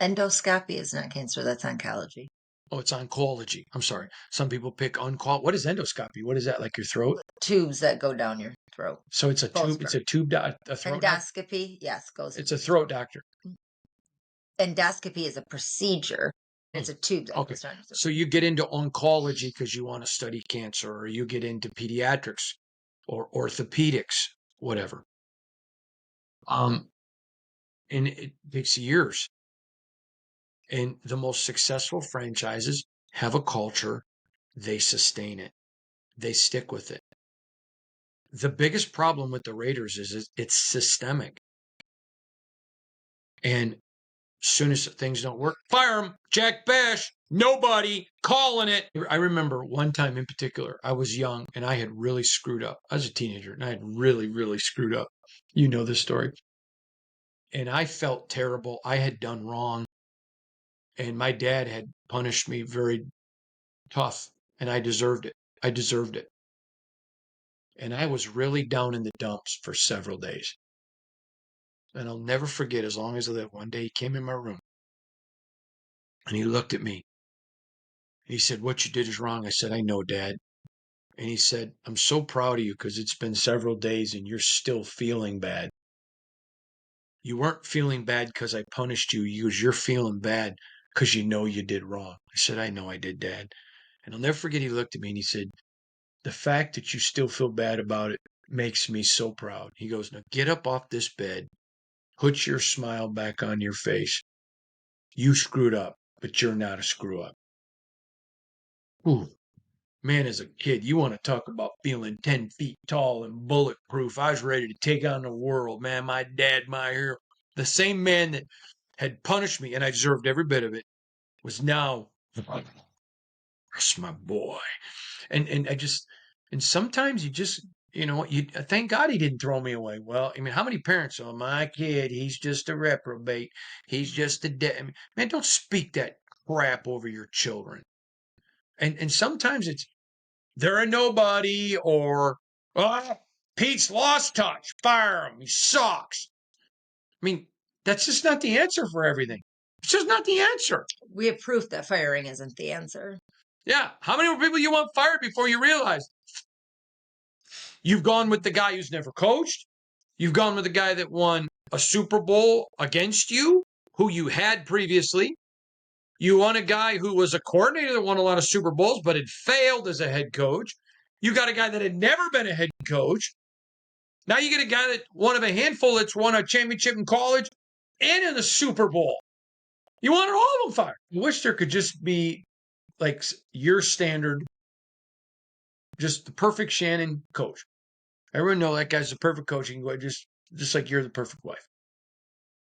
Endoscopy is not cancer, that's oncology. Oh, it's oncology. I'm sorry. Some people pick What is endoscopy? What is that? Like your throat? Tubes that go down your throat. So it's a Goes tube. It's for- a tube. A throat doctor. Endoscopy, yes, goes. It's a throat doctor. Endoscopy is a procedure. It's a tube that Okay. goes down your throat. So you get into oncology because you want to study cancer, or you get into pediatrics or orthopedics, whatever. And it takes years. And the most successful franchises have a culture. They sustain it. They stick with it. The biggest problem with the Raiders is it's systemic. And as soon as things don't work, fire him. Jack Bash, nobody calling it. I remember one time in particular, I was young and I had really screwed up. I was a teenager and I had really, really screwed up. You know this story. And I felt terrible. I had done wrong. And my dad had punished me very tough. And I deserved it. I deserved it. And I was really down in the dumps for several days. And I'll never forget, as long as I live, one day he came in my room and he looked at me. He said, "What you did is wrong." I said, "I know, Dad." And he said, "I'm so proud of you because it's been several days and you're still feeling bad. You weren't feeling bad because I punished you. You're feeling bad because you know you did wrong." I said, "I know I did, Dad." And I'll never forget, he looked at me and he said, "The fact that you still feel bad about it makes me so proud." He goes, "Now get up off this bed, put your smile back on your face. You screwed up, but you're not a screw up." Ooh. Man, as a kid, you want to talk about feeling 10 feet tall and bulletproof. I was ready to take on the world, man. My dad, my hero. The same man that had punished me, and I deserved every bit of it, was now, that's my boy. And and sometimes you just, you thank God he didn't throw me away. Well, I mean, how many parents are, "My kid, he's just a reprobate. He's just I mean, man, don't speak that crap over your children. And sometimes they're a nobody, or, "Oh, Pete's lost touch. Fire him. He sucks." I mean, that's just not the answer for everything. It's just not the answer. We have proof that firing isn't the answer. Yeah. How many more people you want fired before you realize you've gone with the guy who's never coached? You've gone with the guy that won a Super Bowl against you, who you had previously. You won a guy who was a coordinator that won a lot of Super Bowls, but had failed as a head coach. You got a guy that had never been a head coach. Now you get a guy that one of a handful that's won a championship in college and in the Super Bowl. You wanted all of them fired. I wish there could just be like your standard, just the perfect Shannon coach. Everyone know that guy's the perfect coach. You can go just like you're the perfect wife.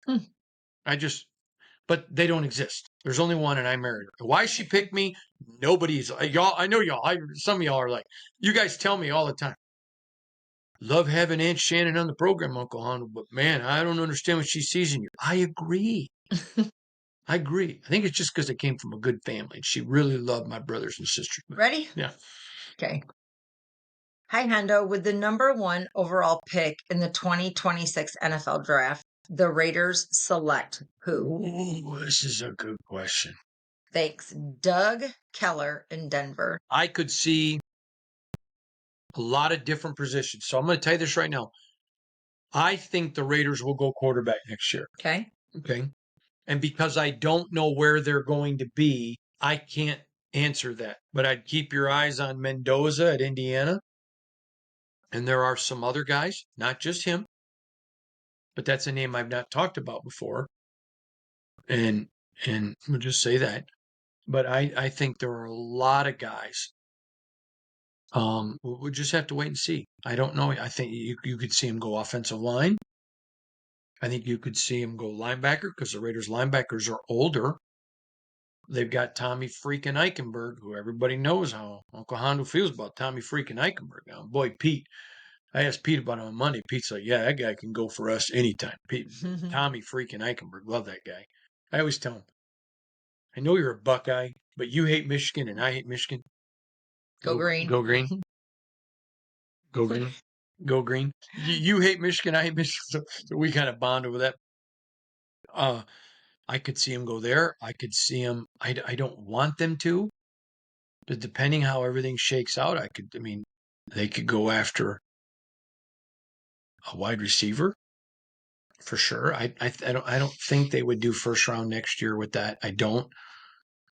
Hmm. But they don't exist. There's only one, and I married her. Why she picked me? Nobody's y'all. I know y'all. Some of y'all are like, you guys tell me all the time. Love having Aunt Shannon on the program, Uncle Hondo, but man, I don't understand what she sees in you. I agree. I agree. I think it's just because I came from a good family. She really loved my brothers and sisters. Ready? Yeah. Okay. Hi, Hendo. With the number one overall pick in the 2026 NFL draft, the Raiders select who? Ooh, this is a good question. Thanks. Doug Keller in Denver. I could see a lot of different positions. So I'm going to tell you this right now. I think the Raiders will go quarterback next year. Okay. Okay. And because I don't know where they're going to be, I can't answer that. But I'd keep your eyes on Mendoza at Indiana. And there are some other guys, not just him, but that's a name I've not talked about before. And we'll just say that. But I think there are a lot of guys. We'll just have to wait and see. I don't know. I think you could see him go offensive line. I think you could see him go linebacker because the Raiders linebackers are older. They've got Tommy freaking Eichenberg, who everybody knows how Uncle Hondo feels about Tommy freaking Eichenberg. Now, boy, Pete, I asked Pete about him on Monday. Pete's like, yeah, that guy can go for us anytime. Pete, Tommy freaking Eichenberg, love that guy. I always tell him, I know you're a Buckeye, but you hate Michigan and I hate Michigan. Go green. Go green. Go green. Go green. You hate Michigan, I hate Michigan. So we kind of bond over that. I could see him go there. I could see him. I don't want them to, but depending how everything shakes out, I mean, they could go after a wide receiver for sure. I don't think they would do first round next year with that. I don't,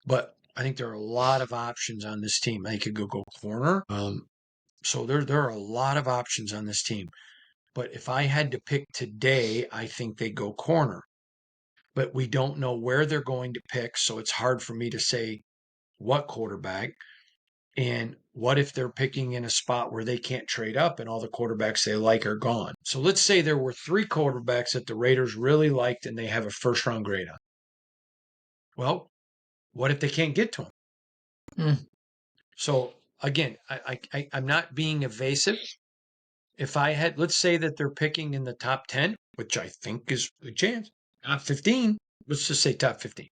but I think there are a lot of options on this team. They could go corner. So there are a lot of options on this team. But if I had to pick today, I think they go corner. But we don't know where they're going to pick, so it's hard for me to say what quarterback. And what if they're picking in a spot where they can't trade up and all the quarterbacks they like are gone? So let's say there were 3 quarterbacks that the Raiders really liked and they have a first round grade on. Well, what if they can't get to them? Mm. So again, I'm not being evasive. If I had, let's say that they're picking in the top 10, which I think is a chance, top 15, let's just say top 15.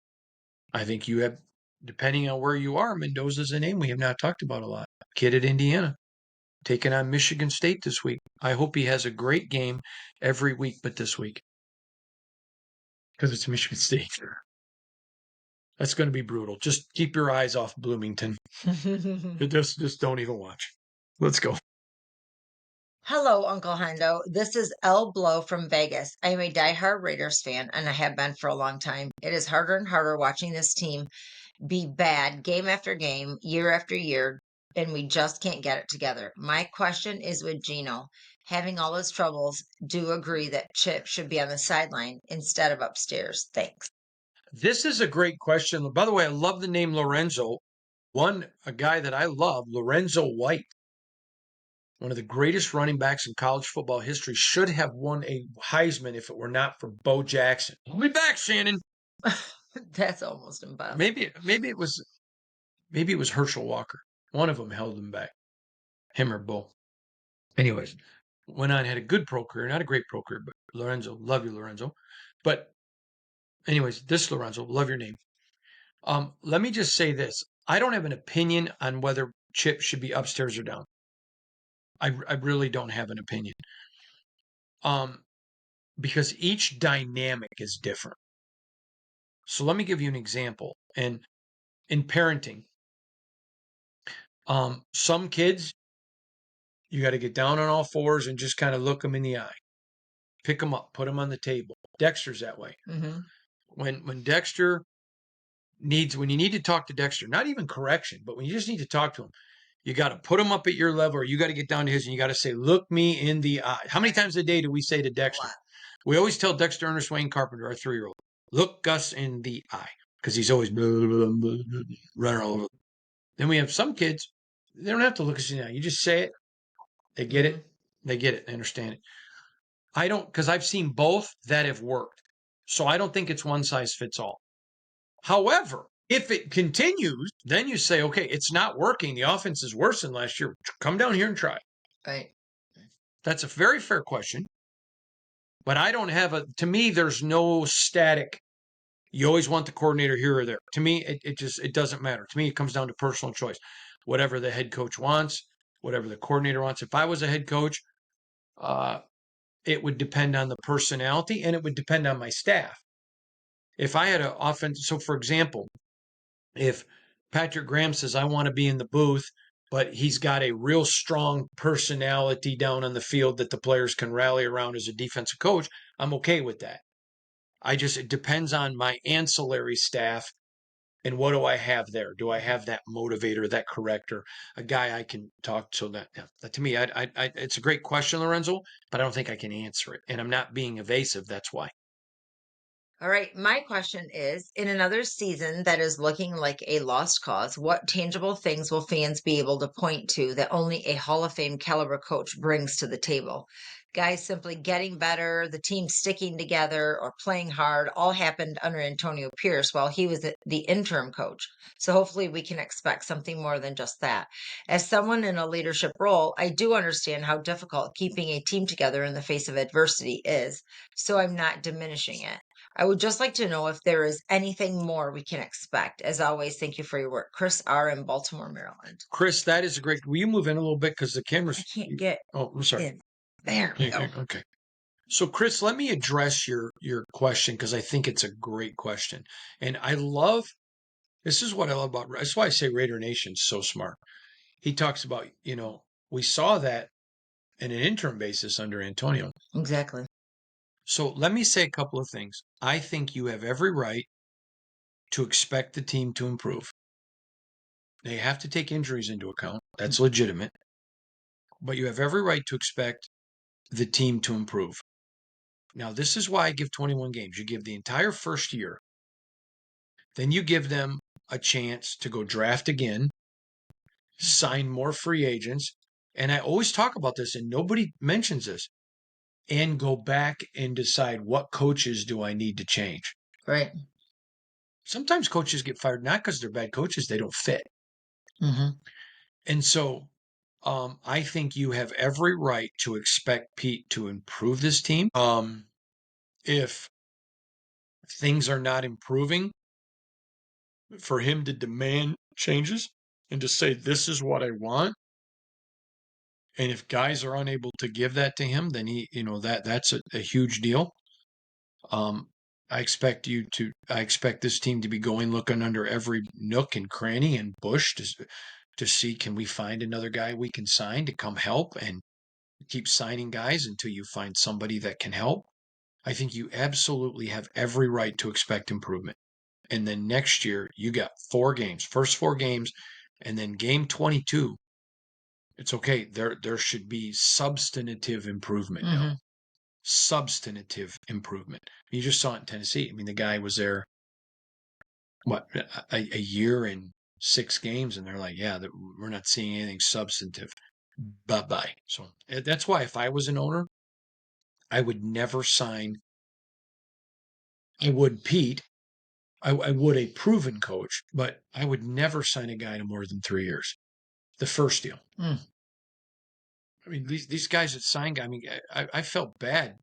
I think you have, depending on where you are, Mendoza's a name we have not talked about a lot. Kid at Indiana, taking on Michigan State this week. I hope he has a great game every week, but this week. Because it's Michigan State. That's going to be brutal. Just keep your eyes off Bloomington. Just don't even watch. Let's go. Hello, Uncle Hondo. This is El Blow from Vegas. I am a diehard Raiders fan, and I have been for a long time. It is harder and harder watching this team be bad game after game, year after year, and we just can't get it together. My question is with Gino. Having all his troubles, do agree that Chip should be on the sideline instead of upstairs. Thanks. This is a great question. By the way, I love the name Lorenzo. A guy that I love, Lorenzo White, one of the greatest running backs in college football history, should have won a Heisman if it were not for Bo Jackson. I'll be back, Shannon. That's almost impossible. Maybe it was Herschel Walker. One of them held him back. Him or Bo. Anyways, went on, had a good pro career, not a great pro career, but Lorenzo, love you, Lorenzo. But anyways, this Lorenzo, love your name. Let me just say this. I don't have an opinion on whether Chip should be upstairs or down. I really don't have an opinion. Because each dynamic is different. So let me give you an example. And in parenting, some kids, you got to get down on all fours and just kind of look them in the eye. Pick them up, put them on the table. Dexter's that way. Mm-hmm. When Dexter when you need to talk to Dexter, not even correction, but when you just need to talk to him, you got to put him up at your level, or you got to get down to his, and you got to say, "Look me in the eye." How many times a day do we say to Dexter? We always tell Dexter Ernest Wayne Carpenter, our 3-year-old, "Look us in the eye," because he's always blah, blah, blah, blah, blah, running all over. Then we have some kids; they don't have to look us in the eye. You just say it, they get it, They get it. They understand it. I don't, because I've seen both that have worked. So I don't think it's one size fits all. However, if it continues, then you say, okay, it's not working. The offense is worse than last year. Come down here and try. Right. That's a very fair question. But I don't have to me, there's no static. You always want the coordinator here or there. To me, it doesn't matter. To me, it comes down to personal choice. Whatever the head coach wants, whatever the coordinator wants. If I was a head coach, it would depend on the personality and it would depend on my staff. If I had an offense, so for example, if Patrick Graham says, I want to be in the booth, but he's got a real strong personality down on the field that the players can rally around as a defensive coach, I'm okay with that. It depends on my ancillary staff and what do I have there? Do I have that motivator, that corrector, a guy I can talk to? That to me, it's a great question, Lorenzo, but I don't think I can answer it. And I'm not being evasive. That's why. All right. My question is, in another season that is looking like a lost cause, what tangible things will fans be able to point to that only a Hall of Fame caliber coach brings to the table? Guys simply getting better, the team sticking together, or playing hard all happened under Antonio Pierce while he was the interim coach. So hopefully we can expect something more than just that. As someone in a leadership role, I do understand how difficult keeping a team together in the face of adversity is. So I'm not diminishing it. I would just like to know if there is anything more we can expect. As always, thank you for your work. Chris R. in Baltimore, Maryland. Chris, that is a great. Will you move in a little bit because the camera's. I can't get Oh, I'm sorry. in. There we go. Okay. So, Chris, let me address your question because I think it's a great question, and this is what I love about. That's why I say Raider Nation's so smart. He talks about we saw that in an interim basis under Antonio. Exactly. So let me say a couple of things. I think you have every right to expect the team to improve. They have to take injuries into account. That's legitimate. But you have every right to expect the team to improve. Now, this is why I give 21 games. You give the entire first year. Then you give them a chance to go draft again, sign more free agents. And I always talk about this, and nobody mentions this, and go back and decide what coaches do I need to change. Right. Sometimes coaches get fired not because they're bad coaches, they don't fit. Mm-hmm. And so I think you have every right to expect Pete to improve this team. If things are not improving, for him to demand changes and to say, this is what I want. And if guys are unable to give that to him, then that's a huge deal. I expect this team to be looking under every nook and cranny and bush to see, can we find another guy we can sign to come help, and keep signing guys until you find somebody that can help. I think you absolutely have every right to expect improvement. And then next year, you got 4 games, first 4 games, and then game 22. It's okay. There should be substantive improvement now. Mm-hmm. Substantive improvement. You just saw it in Tennessee. I mean, the guy was there, a year and 6 games, and they're like, yeah, we're not seeing anything substantive. Bye-bye. So that's why if I was an owner, I would never sign. I would Pete. I would a proven coach, but I would never sign a guy to more than 3 years. The first deal. Mm. I mean, these guys that signed. I mean, I felt bad.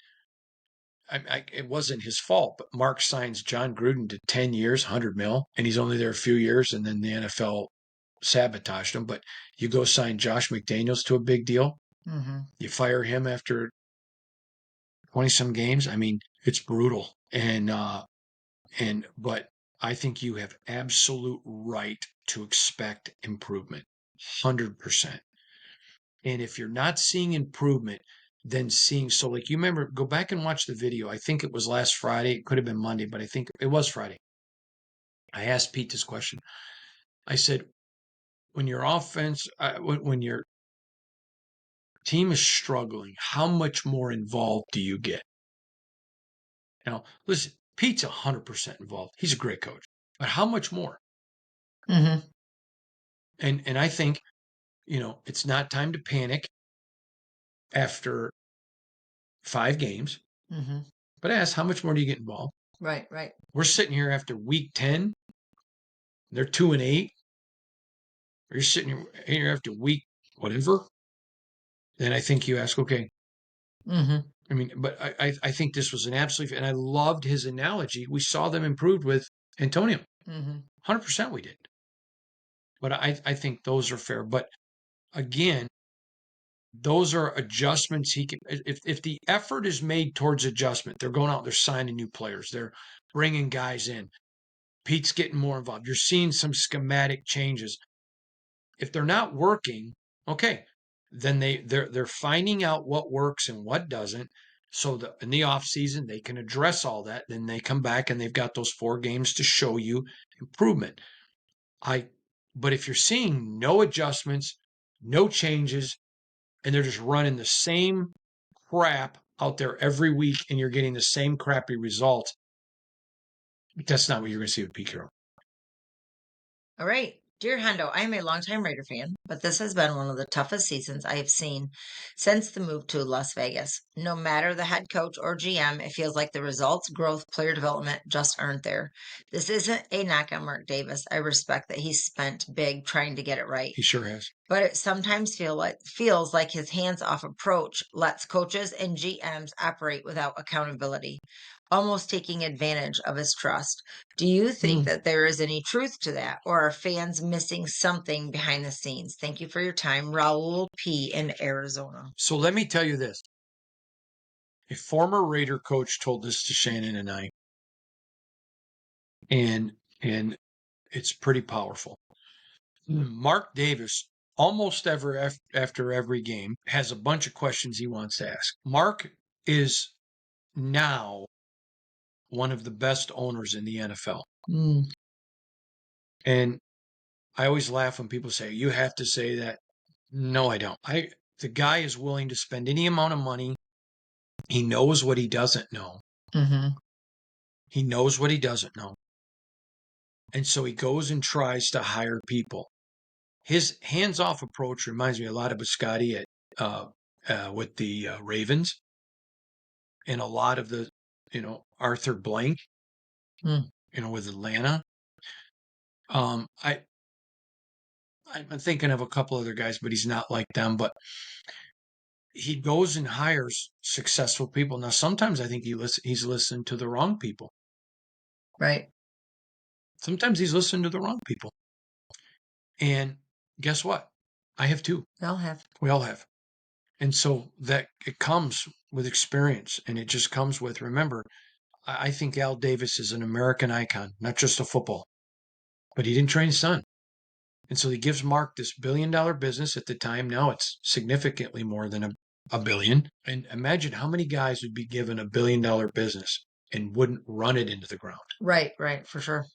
It wasn't his fault, but Mark signs John Gruden to 10 years, 100 mil, and he's only there a few years, and then the NFL sabotaged him. But you go sign Josh McDaniels to a big deal. Mm-hmm. You fire him after 20 some games. I mean, it's brutal. But I think you have absolute right to expect improvement. 100%. And if you're not seeing improvement, then so like you remember, go back and watch the video. I think it was last Friday. It could have been Monday, but I think it was Friday. I asked Pete this question. I said, when your offense, when your team is struggling, how much more involved do you get? Now, listen, Pete's 100% involved. He's a great coach. But how much more? Mm-hmm. And I think, it's not time to panic. after 5 games. Mm-hmm. But I asked, how much more do you get involved? Right, right. We're sitting here after week 10. They're 2-8. Or you're sitting here after week whatever. Then I think you ask, okay. Mm-hmm. I mean, but I think this was an absolute, and I loved his analogy. We saw them improved with Antonio. Mm-hmm. 100% we did. But I think those are fair. But again, those are adjustments he can. If the effort is made towards adjustment, they're going out, they're signing new players, they're bringing guys in. Pete's getting more involved. You're seeing some schematic changes. If they're not working, okay, then they're finding out what works and what doesn't. So that in the off season they can address all that. Then they come back and they've got those 4 games to show you improvement. But if you're seeing no adjustments, no changes, and they're just running the same crap out there every week and you're getting the same crappy results, that's not what you're going to see with Pete Carroll. All right. Dear Hondo, I am a longtime Raider fan, but this has been one of the toughest seasons I have seen since the move to Las Vegas. No matter the head coach or GM, it feels like the results, growth, player development just aren't there. This isn't a knock on Mark Davis. I respect that he spent big trying to get it right. He sure has. But it sometimes feels like his hands-off approach lets coaches and GMs operate without accountability, almost taking advantage of his trust. Do you think that there is any truth to that, or are fans missing something behind the scenes? Thank you for your time, Raul P. in Arizona. So let me tell you this. A former Raider coach told this to Shannon and I, and it's pretty powerful. Mark Davis, almost after every game, has a bunch of questions he wants to ask. Mark is now one of the best owners in the NFL. And I always laugh when people say, you have to say that. No, I don't. The guy is willing to spend any amount of money. He knows what he doesn't know. Mm-hmm. He knows what he doesn't know. And so he goes and tries to hire people. His hands-off approach reminds me a lot of Biscotti with the Ravens, and a lot of the, Arthur Blank, with Atlanta. I'm thinking of a couple other guys, but he's not like them. But he goes and hires successful people. Now, sometimes I think he's listened to the wrong people. Right. Sometimes he's listened to the wrong people. And guess what? I have too. We all have. And so that it comes with experience, and it just comes with, remember, I think Al Davis is an American icon, not just a football, but he didn't train his son. And so he gives Mark this $1 billion business at the time. Now it's significantly more than a billion. And imagine how many guys would be given $1 billion business and wouldn't run it into the ground. Right, for sure.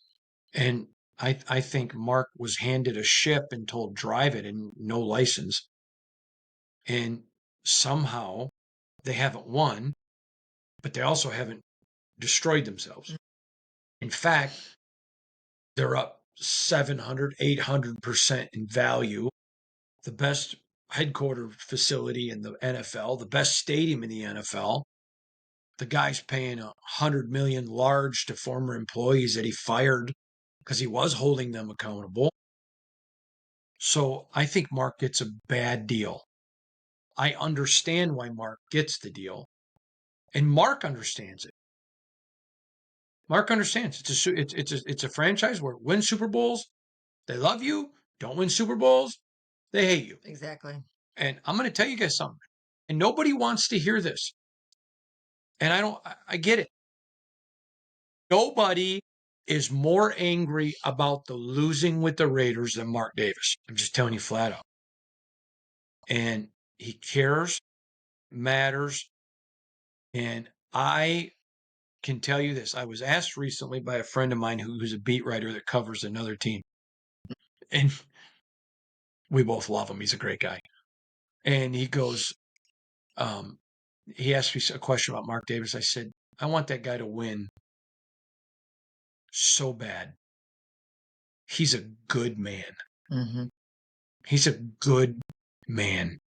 And I think Mark was handed a ship and told drive it and no license. And somehow they haven't won, but they also haven't destroyed themselves. In fact, they're up 700, 800% in value. The best headquarter facility in the NFL, the best stadium in the NFL. The guy's paying $100 million large to former employees that he fired because he was holding them accountable. So I think Mark gets a bad deal. I understand why Mark gets the deal, and Mark understands it. Mark understands it's a franchise where win Super Bowls, they love you. Don't win Super Bowls, they hate you. Exactly. And I'm going to tell you guys something. And nobody wants to hear this. And I get it. Nobody is more angry about the losing with the Raiders than Mark Davis. I'm just telling you flat out. And he cares, matters. And I can tell you this. I was asked recently by a friend of mine who's a beat writer that covers another team. And we both love him. He's a great guy. And he goes, he asked me a question about Mark Davis. I said, I want that guy to win so bad. He's a good man. Mm-hmm. He's a good man.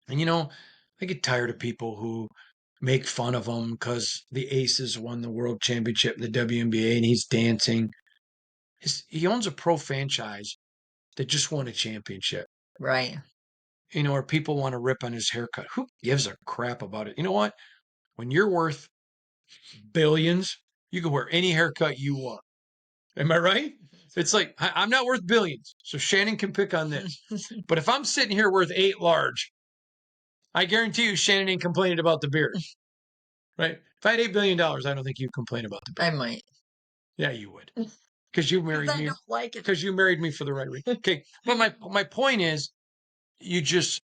And I get tired of people who make fun of him because the Aces won the world championship in the WNBA and he's dancing. He owns a pro franchise that just won a championship. Right. Or people want to rip on his haircut. Who gives a crap about it? You know what? When you're worth billions, you can wear any haircut you want. Am I right? It's like, I'm not worth billions, so Shannon can pick on this. But if I'm sitting here worth 8 large, I guarantee you Shannon ain't complaining about the beard. Right? If I had $8 billion, I don't think you'd complain about the beard. I might. Yeah, you would. Because you married me. I don't like it. Because you married me for the right reason. Okay. But my point is,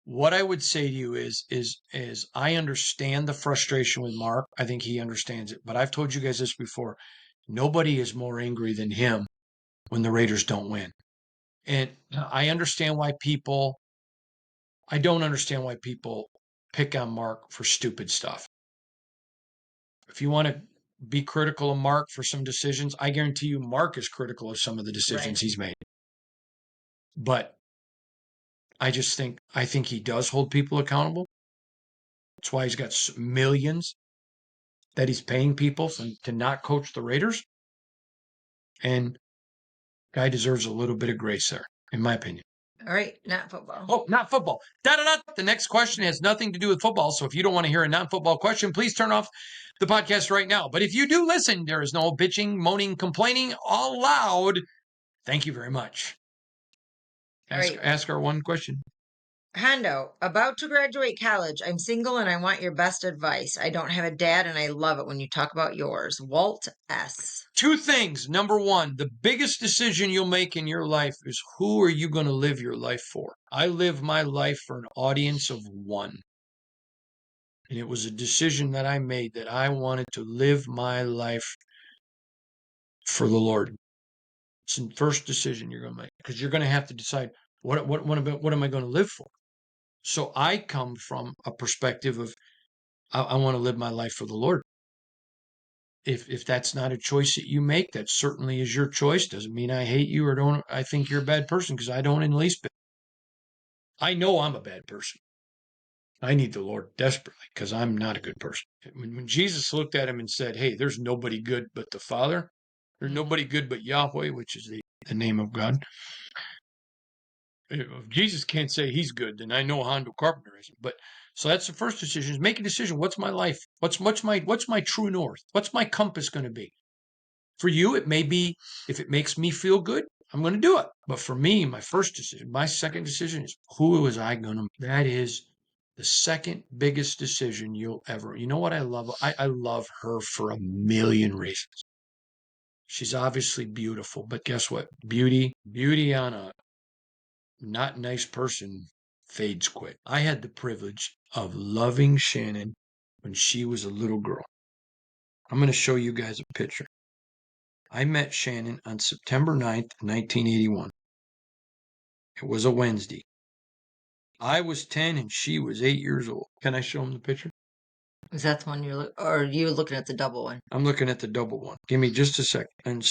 what I would say to you is I understand the frustration with Mark. I think he understands it. But I've told you guys this before. Nobody is more angry than him when the Raiders don't win. And I understand why I don't understand why people pick on Mark for stupid stuff. If you want to be critical of Mark for some decisions, I guarantee you Mark is critical of some of the decisions he's made. But I think he does hold people accountable. That's why he's got millions that he's paying people to not coach the Raiders. And guy deserves a little bit of grace there, in my opinion. All right, not football. Oh, not football. Da-da-da. The next question has nothing to do with football. So if you don't want to hear a non-football question, please turn off the podcast right now. But if you do listen, there is no bitching, moaning, complaining all loud. Thank you very much. Ask our one question. Hondo, about to graduate college. I'm single and I want your best advice. I don't have a dad and I love it when you talk about yours. Walt S. 2 things. Number 1, the biggest decision you'll make in your life is who are you going to live your life for? I live my life for an audience of 1. And it was a decision that I made that I wanted to live my life for the Lord. It's the first decision you're going to make because you're going to have to decide what am I going to live for? So I come from a perspective of I want to live my life for the Lord. If that's not a choice that you make, that certainly is your choice. Doesn't mean I hate you or I think you're a bad person because I don't in the least bit. I know I'm a bad person. I need the Lord desperately because I'm not a good person. When Jesus looked at him and said, hey, there's nobody good but the Father. There's nobody good but Yahweh, which is the name of God. If Jesus can't say he's good, then I know Hondo Carpenter isn't. But so that's the first decision: is make a decision. What's my life? What's my true north? What's my compass going to be? For you, it may be if it makes me feel good, I'm going to do it. But for me, my second decision is who was I going to? That is the second biggest decision you'll ever. You know what I love? I love her for a million reasons. She's obviously beautiful, but guess what? Beauty on a not nice person fades quick. I had the privilege of loving Shannon when she was a little girl. I'm going to show you guys a picture. I met Shannon on September 9th, 1981. It was a Wednesday. I was 10 and she was 8 years old. Can I show him the picture? Is that the one or are you looking at the double one? I'm looking at the double one. Give me just a second. And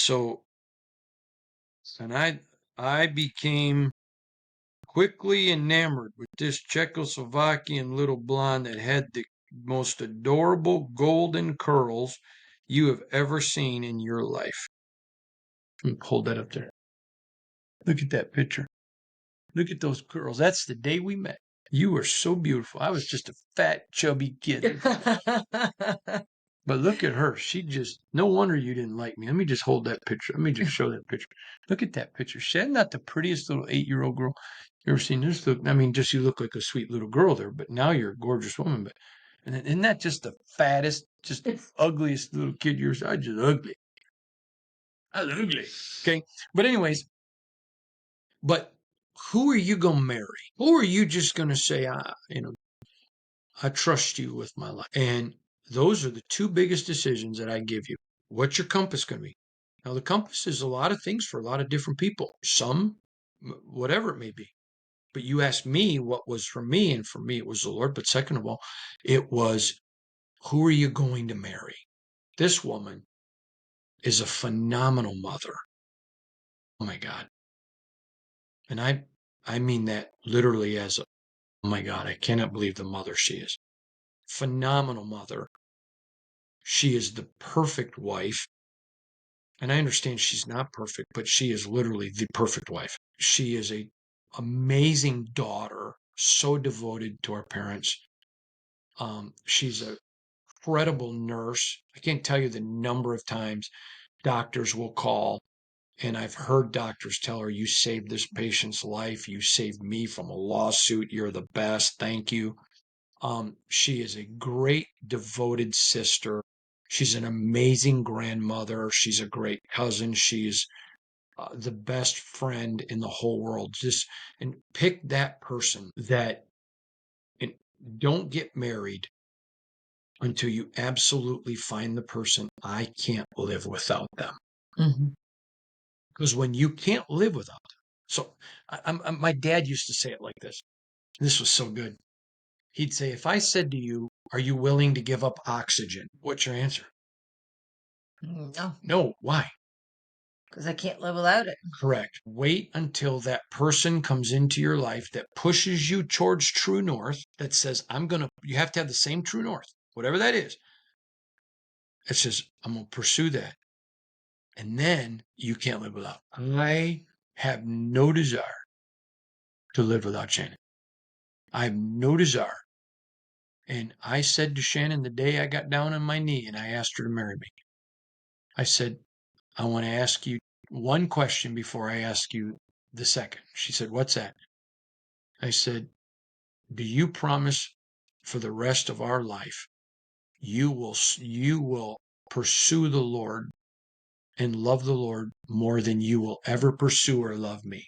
I became quickly enamored with this Czechoslovakian little blonde that had the most adorable golden curls you have ever seen in your life. Hold that up there. Look at that picture. Look at those curls. That's the day we met. You were so beautiful. I was just a fat, chubby kid. But look at her. No wonder you didn't like me. Let me just hold that picture. Let me just show that picture. Look at that picture. She's not the prettiest little 8-year-old girl you ever seen. You look like a sweet little girl there, but now you're a gorgeous woman. But isn't that just the fattest, just ugliest little kid you're I just ugly. I was ugly. Okay. But anyways, who are you going to marry? Who are you just going to say, I trust you with my life? And those are the 2 biggest decisions that I give you. What's your compass going to be? Now, the compass is a lot of things for a lot of different people. Some, whatever it may be. But you asked me what was for me, and for me it was the Lord. But second of all, it was, who are you going to marry? This woman is a phenomenal mother. Oh my God. And I mean that literally as oh my God, I cannot believe the mother she is. phenomenal mother. She is the perfect wife. And I understand she's not perfect, but she is literally the perfect wife. She is a amazing daughter, so devoted to our parents. She's a incredible nurse. I can't tell you the number of times doctors will call, and I've heard doctors tell her, "You saved this patient's life. You saved me from a lawsuit. You're the best. Thank you." She is a great, devoted sister. She's an amazing grandmother. She's a great cousin. She's the best friend in the whole world. Just and pick that person that and don't get married until you absolutely find the person I can't live without them. Because when you can't live without them, so my dad used to say it like this. This was so good. He'd say, if I said to you, "Are you willing to give up oxygen?" What's your answer? No, No. Why? because I can't live without it. Correct. Wait until that person comes into your life that pushes you towards true north, that says, you have to have the same true north, whatever that is. It says, I'm going to pursue that. And then you can't live without. I have no desire to live without Shannon. I have no desire. And I said to Shannon the day I got down on my knee and I asked her to marry me, I said, I want to ask you one question before I ask you the second. She said, what's that? I said, do you promise for the rest of our life you will pursue the Lord and love the Lord more than you will ever pursue or love me?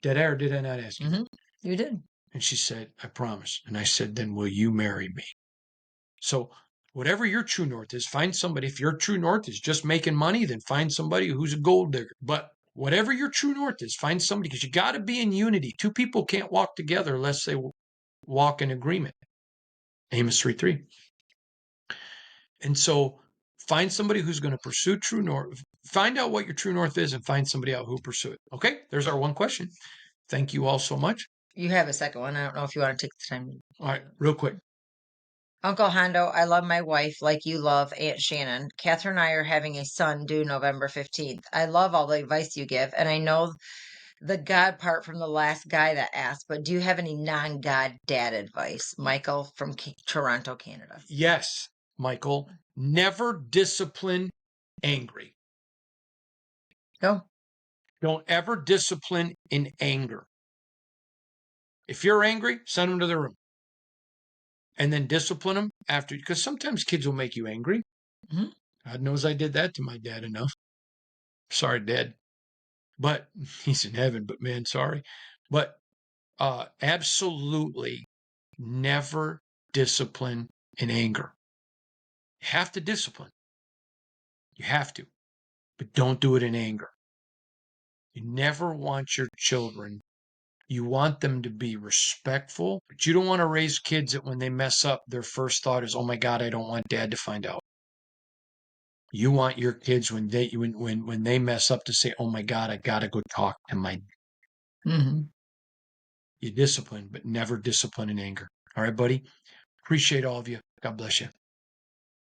Did I or did I not ask you? Mm-hmm. You did. And she said, I promise. And I said, then will you marry me? So whatever your true north is, find somebody. If your true north is just making money, then find somebody who's a gold digger. But whatever your true north is, find somebody, because you got to be in unity. Two people can't walk together unless they walk in agreement. Amos 3:3. And so find somebody who's going to pursue true north. Find out what your true north is and find somebody out who will pursue it. Okay, there's our one question. Thank you all so much. You have a second one. I don't know if you want to take the time. All right, real quick. Uncle Hondo, I love my wife like you love Aunt Shannon. Catherine and I are having a son due November 15th. I love all the advice you give, and I know the God part from the last guy that asked, but do you have any non God dad advice? Michael from Toronto, Canada. Yes, Michael. Never discipline angry. No. Don't ever discipline in anger. If you're angry, send them to their room. And then discipline them after, because sometimes kids will make you angry. Mm-hmm. God knows I did that to my dad enough. Sorry, Dad. But he's in heaven, but man, sorry. But absolutely never discipline in anger. You have to discipline. You have to. But don't do it in anger. You never want your children. You want them to be respectful, but you don't want to raise kids that when they mess up, their first thought is, "Oh my God, I don't want Dad to find out." You want your kids when they mess up to say, "Oh my God, I gotta go talk to my." Mm-hmm. You discipline, but never discipline in anger. All right, buddy. Appreciate all of you. God bless you.